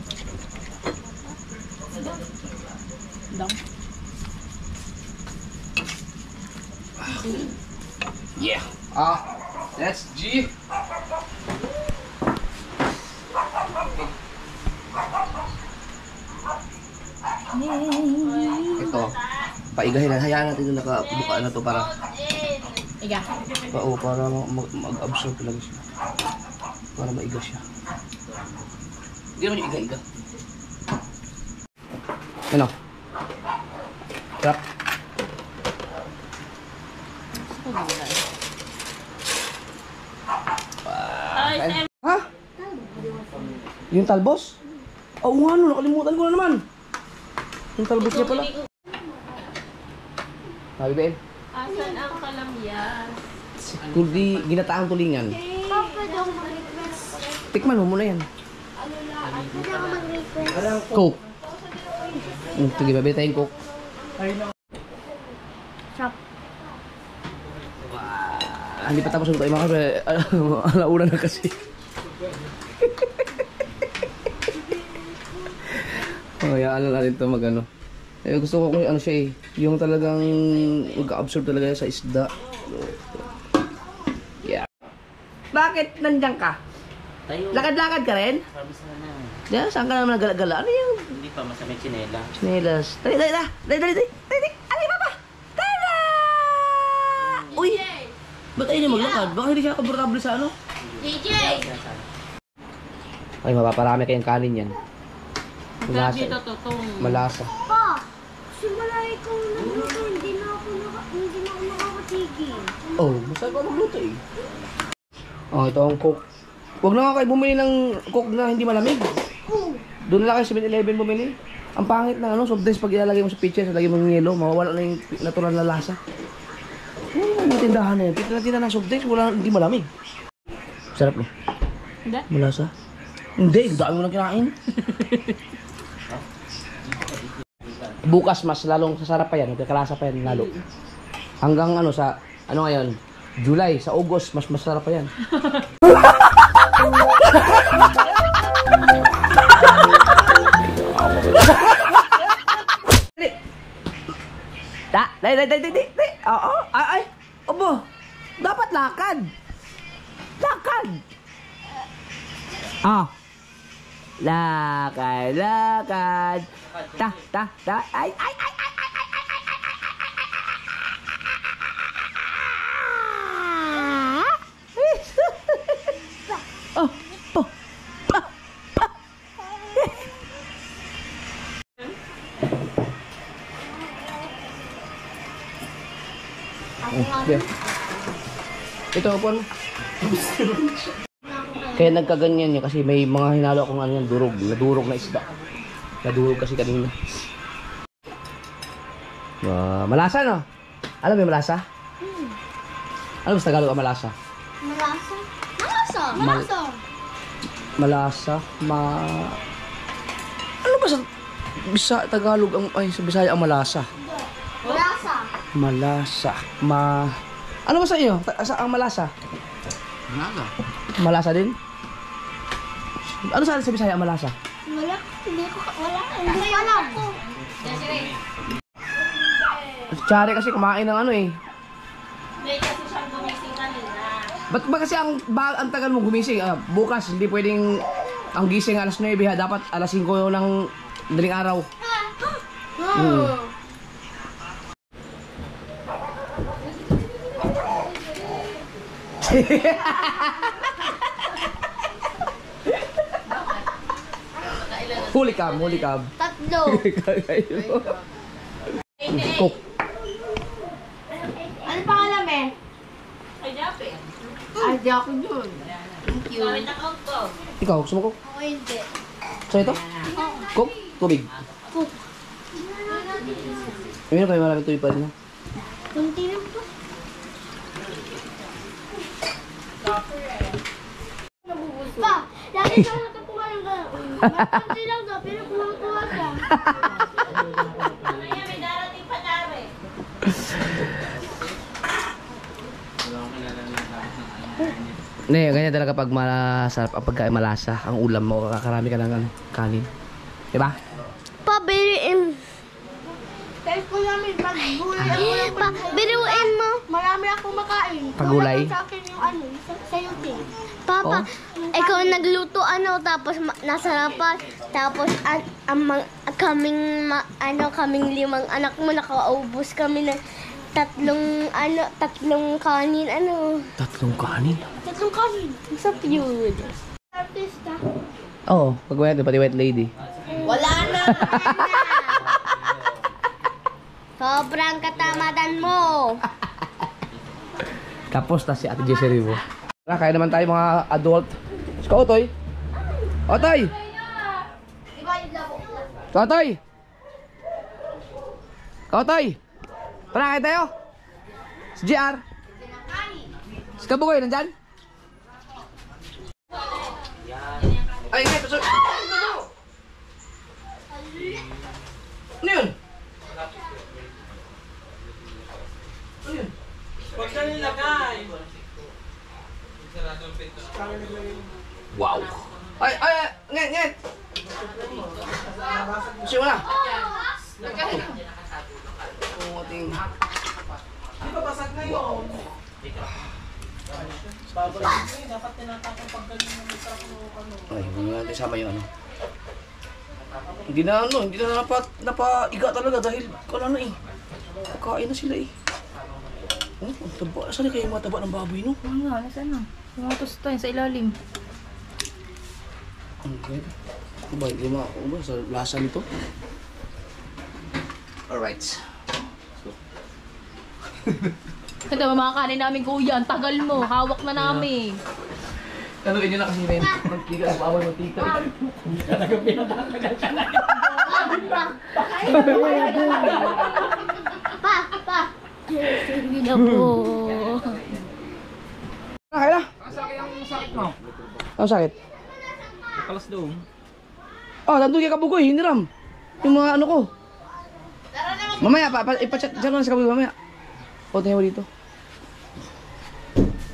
Dang. Yeah! That's G! Ito, paigahin na. Hayaan natin yung nakabuka na to para Iga. para mag-absorb talaga siya. Para maiga siya. Hindi naman yung iga-iga. Ano? Trap. Ha? Yung talbos? Oo nga no, nakalimutan ko na naman. Yung talbos niya pala. Sabi ba Asan ang kalamyas? Kundi ginataang tulingan. Papa, daw mag-request. Tikman mo muna yan. Pwede ako mag-request. Coke. Sige, babi tayong Coke. Shop. Hindi pa tapos ang tayo mga kabe. Alauna na kasi. Hayaan na natin ito mag-ano. Eh, gusto ko kung ano siya eh. Yung talagang mag-absorb talaga sa isda. Yeah. Bakit nandiyan ka? Tayo. Lakad-lakad ka rin? Sabi sana. Diyan, saan ka naman nagala-gala? Ano yung Hindi pa masamay chinela. chinelas? Dali! Ano yung papa? Tada! Uy! Ba't ayun yung maglakad? Baka hindi siya komportable sa ano? DJ! Ay, mapaparami kayong kanin yan. Malasa. Dito tutong. Malasa. Pa, simula ikaw nagluto, hindi na ako nakakatigil. Oh, masarap ka magluto eh. Oh, ito ang Coke. Huwag na nga kayo bumili ng Coke na hindi malamig. Doon na lang kayo 7-Eleven bumili. Ang pangit na ano, soft drinks pag ilalagay mo sa pitcher, lagay mo ng yelo, mawawala na yung natural na lasa. Yung tindahan na yun, tindahan ng soft drinks, wala, hindi malamig. Sarap no? Hindi? Malasa? Hindi, dami mo lang kinain. Bukas mas lalong sasarap pa yan, magkakalasa pa yan lalo. Hanggang ano sa, ano ngayon, July, sa August, mas masarap pa yan. Dali. Oo, ay, obo. Dapat lakad. Lakad. Lakad. Ta. Ay. Ako nga. Yeah. Ito, upon. Kaya nagkaganyan niya kasi may mga hinalo akong ano yan, durog. Nadurog na isda. Nadurog kasi kanina. Malasa, no? Alam mo yung malasa? Ano ba sa Tagalog ang malasa? Malasa. Malasa. Malasa. Malasa, ano ba sa Tagalog ang ay sa Bisaya ang malasa? Malasa. Malasa, ano ba sa iyo? Ang malasa? Naga. Malasa din? Ano sa Bisaya ang malasa? Wala. Hindi ko alam ko. Tsari kasi kumain ng ano eh. Hindi kasi siyang gumising kanina. Ba't ba kasi ang tagal mo gumising? Bukas hindi pwedeng ang gising alas 9 ha, dapat alas 5 ng daling araw. Huli cam. Tatlo. Cook. Ano pangalan mo? Ay, Jape. Ay, di ako dun. Thank you. Sorry na count ko. Ikaw, gusto mo cook? Ako hindi. Sa'yo ito? Cook? Tubig? Cook. Ayun na kayo maraming tubig pa rin ha? Kunti lang po. Pa, lagi ka nakakuha ng gano'n. Kunti lang daw, pero kuha siya. Mamaya may darating pa dami. Ne, ganyan talaga pag masarap ang pagkain malasa, ang ulam mo, kakarami ka ng kanin. Diba? Pabiliin. Kahit ko namin, pag gulay ako lang. Biruin mo. Marami akong makain. Pag gulay? Sa akin yung ano, sa'yo din. Papa, ikaw nagluto ano, tapos nasarapan. Tapos kaming 5 anak mo, nakaubos kami ng tatlong kanin, ano. Tatlong kanin? Tatlong kanin. Sa yun. Artista. Oo, pag pati white lady. Wala na! Sobrang katamatan mo. Tapos na si Ate Jessie Rivo. Tara, kaya naman tayo mga adult. Ikaw, Otoy. Otoy! Otoy! Otoy! Tara, kaya tayo. Si JR. Si Kabugoy, nandyan? Ay, ngay, pasok. Ano yun? Ano yun? Huwag ka nilagay. Wow! Ay, ngay! Gusto mo na? Ating... Di ba basag na yun? Dapat tinatakang paggaling ng isa ko ano. Ay, huwag natin sama yung ano. Hindi na napaiga talaga dahil ano eh. Kakain na sila eh. Oh, ang taba. Saan kayo mataba ng baboy no? Ano nga, nasaan na? Yung tosta yun sa ilalim. Ang ganda. Ano ba? Hindi ba sa lasa nito? Alright. Ito, mga kanin namin kuya, ang tagal mo, hawak na namin. Kaluin nyo na kasi may mantika. Bawal mantika. Pa. Sige na po. Kaya na. Ang sakit mo. Ang sakit? Kalas doon. Nandun kay Kabugoy, hiniram. Yung mga ano ko. Mamaya, ipachat dyan lang sa Kabugoy mamaya. O, tingnan mo dito.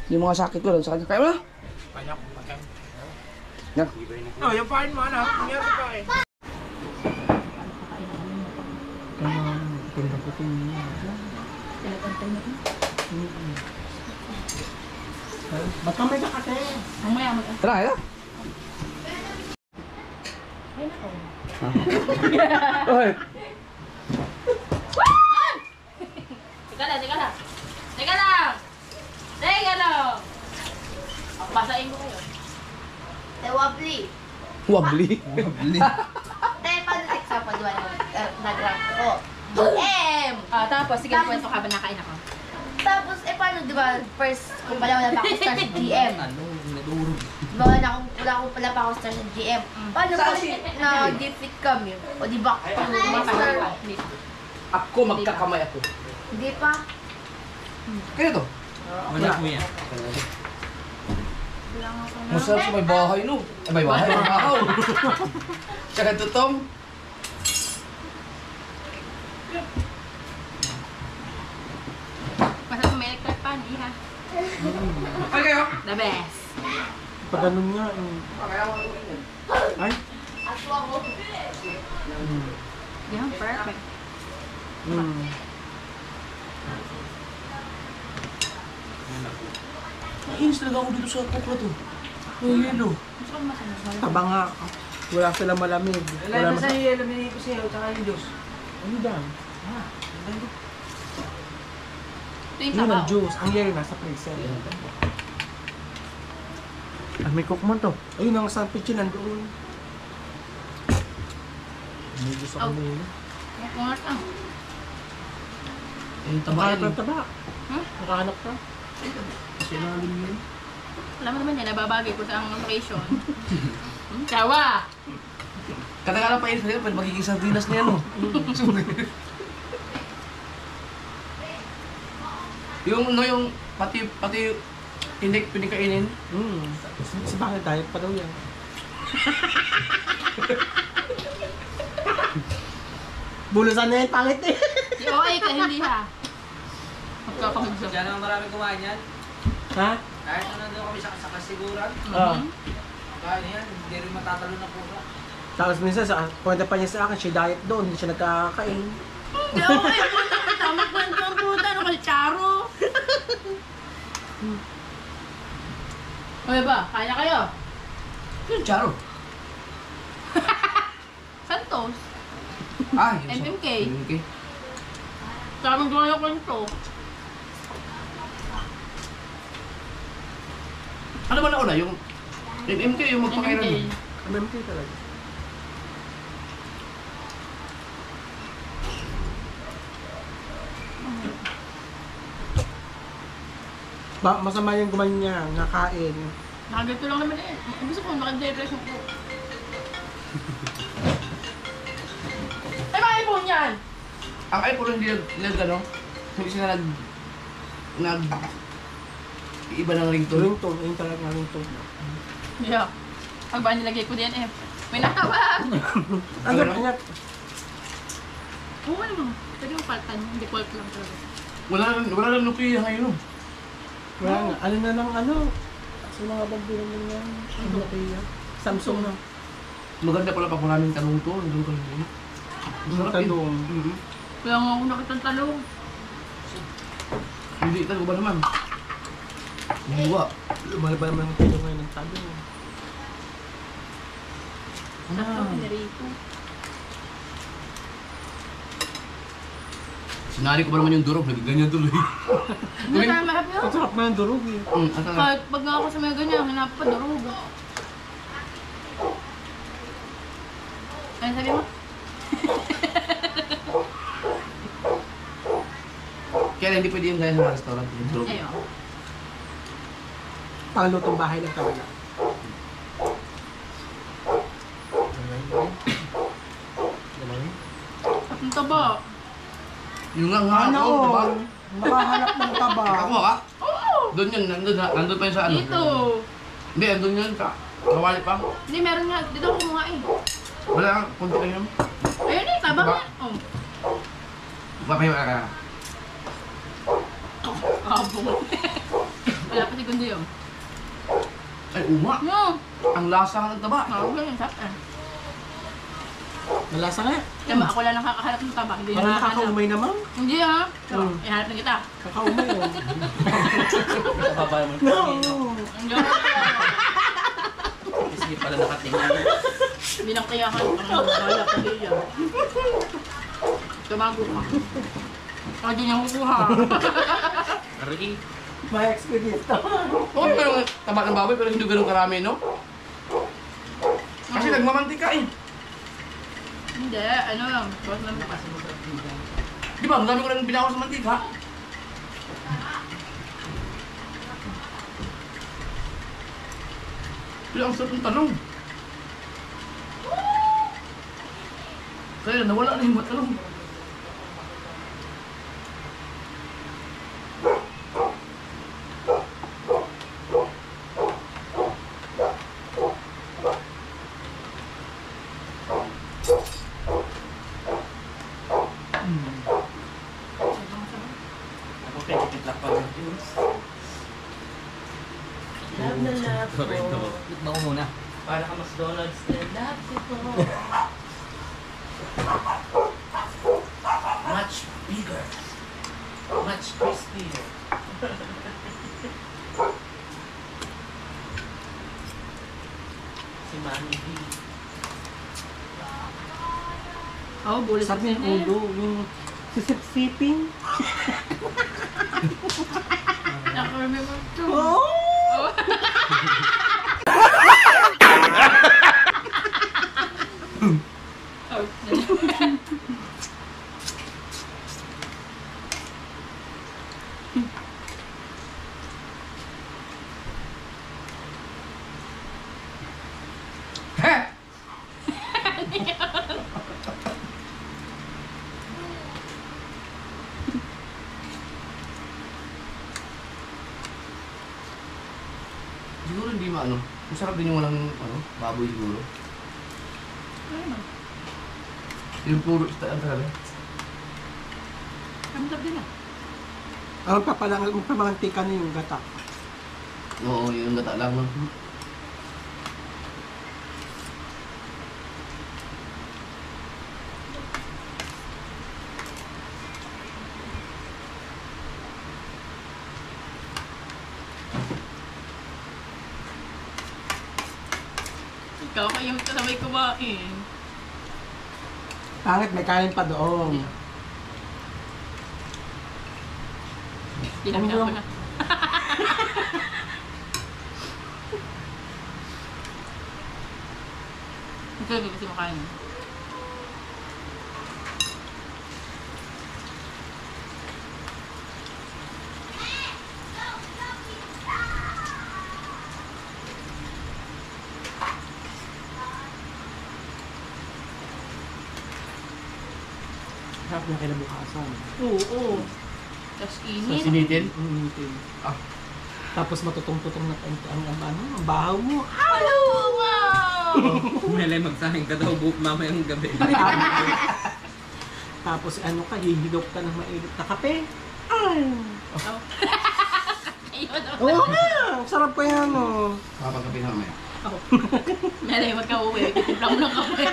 Yung mga sakit ko lang sa kanya. Kaya mo na? Yan. No, yung pain mo ano? Meron pa eh. Ba't ka may kakate? Tara, kaya na. Oy. Teka lang! Basahin ko kayo. Tewabli. Wobbly. Te, paano example doon? Nag-rank ko. M! Tapos, sige, kwento ka ba nakain ako? Tapos, paano, di ba, first, kung pala wala pa ako star sa GM. Di ba, wala pala pa ako star sa GM. Paano pa na-defeat kami? O di ba, master? Ako, magkakamay ako. Hindi pa. Kaya to? Wala mo yan. Masarap sa may bahay, no? May bahay? Wow! Tsaka tutong. Masarap may electric pan, iha. Ay kayo? The best. Pag ganun nga. Ay. Aso ako. Yan, perfect. Nainis talaga ako dito sa kukla to. May yelo. Taba nga. Wala silang malamig. Wala mas... yelo, binigay ko sa'yo, tsaka yung Diyos. Ano ba? Ito yung Yun ang sabaw. juice. Ang yelo nasa freezer. Ah, may cook mo to. Ayun ang sandwich yun nandoon. May gusto ko nila. Kungat ah. Yung taba Nakahanap yan. ng taba. Hmm? Nakahanap ka. Sinalim yun. Alam mo naman yan, nababagay ko sa ang location. Chawa! Kata-kala pa yun sa'yo, pero magiging sardinas na yan, no? yung pati hindi pinikainin. Si bakit diet pa daw yan? Bulusan na yan, pangit eh. Si OA ka, hindi ha. Magkakamagsa. Diyan ang marami kumain yan. Ha? Kahit na nandun kami sa kasiguran. Oo. Kain yan, hindi rin matatalo na pura. Tapos minsan, kwenta pa niya sa akin, siya diet doon, hindi siya nagkakain. Hindi OA, puta ka, tama kwento ang puta. Ano kay Charo? Okay ba? Kaya kayo? Yung Charo. Santos. Ay, MMK. MMK. Tamang gawa yung kwento. Ano ba nauna? Yung MMK, yung magpakailan mo. MMK talaga. Masama yung gumanya, nakain. Nakaganto lang naman eh. Gusto ko naka-depression ko. Ay, mga iPhone yan! Ang iPhone hindi ano? Hindi sila iba ng ringtone. Ringtone, ayun talaga ringtone. Yeah. Pag ba nilagay ko din eh. May natawag! Ano ba niya? Oo naman. Pwede mo paltan. Hindi fault lang talaga. Wala lang Nokia ngayon, no? Wala nga. Ano na lang ano? Sa mga bandiran mo yan. Ano kaya? Samsung na. Maganda pala pag maraming tanong to. Nandun ka lang. Masarap yun. Tanong. Mhm. Kaya nga ako nakitang talong. Hindi, tago ba naman? Buwa. Mahal ba naman ang kilo ngayon ng talo? Ano? Pinarito. Sinali ko pa naman yung durog, nagganyan tuloy. Hindi na mahap yun. Ang sarap na yung durog eh. Kahit pag nga ako sa mga ganyan, hanap pa durog. Ano sabi mo? Kaya hindi pwede yung gaya sa mga restaurant. Yung durog. Ayun. Panglutong bahay lang talaga. Ang taba. Yung nga nga, Ano? ako, diba? Nakahanap ng taba. Ako ka? Doon yun, nandun pa yun sa ano. Dito. Hindi, andun yun, kawali pa. Hindi, meron nga. Dito ako kumuha eh. Wala, kunti kayo. Ayun eh, tabang Diba? nga. Oh. Papayo ka. Kabong. Wala pa si Gundo yun. Ay, uma. No. Ang lasa ng taba. Nakawag lang yung tap eh. Malasa nga. Diba, ako lang nakakahanap ng taba. Hindi Parang na nakakahanap. nakakaumay naman. Hindi ha. Hmm. Ihanap na kita. Kakaumay oh. Kapapala mo. No! Ang gawin ko. Kasi pala nakatingin. Bilang kayahan. Ang bala pa din yan. Tumago ka. Ako din yung kukuha. Ari. May experience to. Oo, pero taba ng baboy, pero hindi ganun karami, no? Kasi nagmamantika eh. Hindi, ano lang. Bawas lang bukas. Di ba, ang dami ko lang binawas sa mantika. Pero ang sarap ng talong. Kaya nawala na yung mga talong. Ako pwede kitlak pa ng juice. Love na love ko. Tikman ko muna. Para ka mas Donald's din. Love ko. Much bigger. Much crispier. Si Manny B. Oh, bulis Sabi ng ulo, yung sisip-siping. Naka-remember to. Oh! Siguro hindi maano. Masarap din yung walang baboy siguro. Yung puro isda ang talaga. Kamdap din ah. Ang magpapamantika na yung gata. Oo, yung gata lang. No? Ikaw kayong kasabay kumain. Pangit, may kain pa doon. Tinamya ko na. Ito yung kasi makain. Sarap na kinabukasan. Oo. Tapos Sa init. sinitin. Unitin. Ah. Tapos matutong-tutong na ang bahaw mo. Hello! Wow! Melay magsahing ka daw buhok mamayang gabi. Tapos ano ka, hihilok ka ng mainit na kape. Ay! Ayun. Oo nga! Sarap pa yan, oh. Kapag-kapi na mamaya. Melay, wag ka uwi. Kitipla mo ng kape.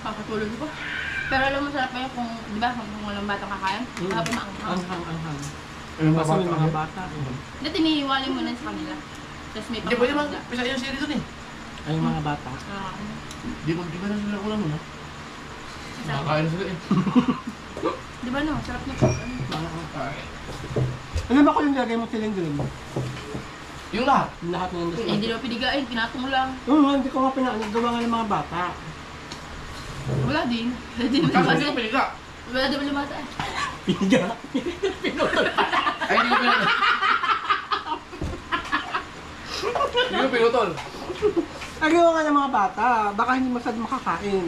Kakatulog ko. Pero alam mo, sarap pa yun kung, di ba, kung walang batang kakain, kapag maanghang. Anghang. Ano Kasi may mga bata. Na tinihiwalay mo na sa kanila. Tapos may Hindi pwede pangkakasda. pisa yung series dun eh. Ay, yung mga bata. Di ba na sila ulam mo na? Nakakain na sila eh. Di ba no? Sarap na po. Alam ba ko yung lagay mo silindrin? Yung lahat. Yung lahat na Eh, hindi naman pinigain. Pinatong lang. Oo, hindi ko nga pinagawa nga ng mga bata. Wala din. Wala din Kaso naman hindi ko piniga. Wala din naman bata. Piga. Ay, hindi ko piniga. Hindi ko pinutol. Agawa nga ng mga bata. Baka hindi masyadong makakain.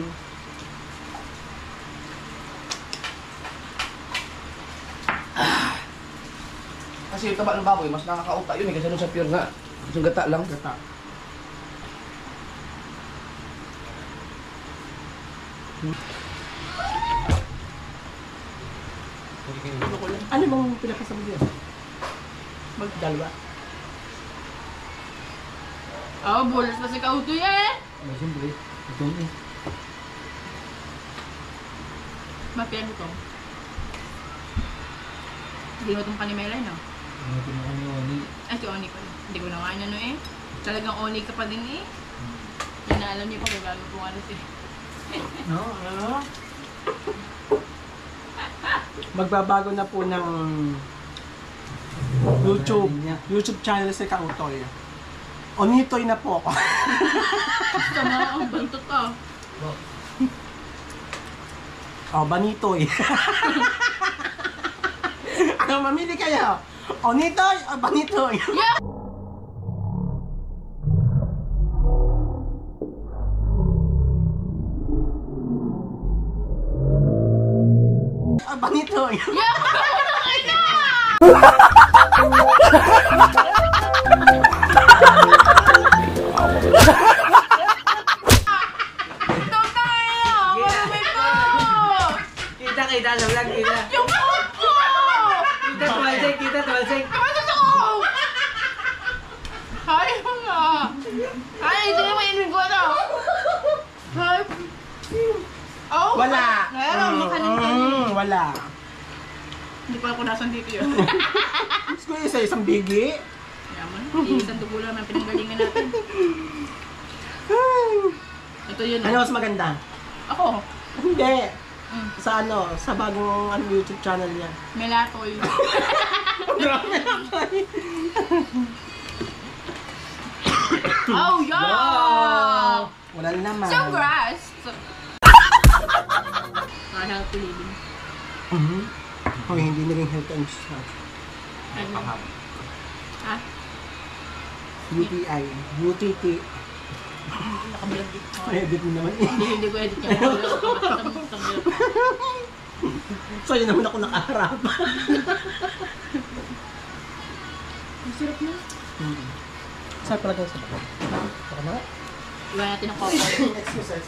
Kasi yung taba ng baboy, mas nakakauta yun eh. Kasi nung sa pure nga. Yung gata lang. Gata. Ano bang pinakasabi niya? Magdalwa. Oh, bulas pa si Kautoy eh. Siyempre. Ito eh. Mapian ito. Hindi mo itong panimelay, no? Ay, si Oni pala. Hindi ko na nga ano eh. Talagang Oni ka pa din eh. Yan na alam niyo pa, may bago pong ano siya. No, ano? Magbabago na po ng YouTube channel si Kautoy. Onitoy na po ako. Tama, ang bantot ka. Oh, Banitoy. Ano mamili kayo? Onitoy o Banitoy? Banitoy. Kita sa vlog, kita. Yung pupo! Kita, tumalsik, kita, tumalsik. Hay mo nga. Ay, ito yung mainin ko na. Hay. Oh, Wala. Meron, makanin-kanin. Wala. Hindi pa ako nasan dito yun. Gusto ko isa-isang bigi. Yaman, isang dugo lang ang pinanggalingan natin. Ito yun. Ano mas maganda? Ako. Hindi. Sa ano, sa bagong YouTube channel niya. Melatoy. Oh, yeah! Wala naman. So grass. Healthy living. Oh, hindi naging health and stuff. Ano? Ha? UTI. UTT. Nakablog dito. Edit mo naman. Hindi ko edit niya. So, yun naman ako nakaharap. Ang sarap na. Saan pala kayo sa bako? Baka na? Iwan natin ang coco. Excuses.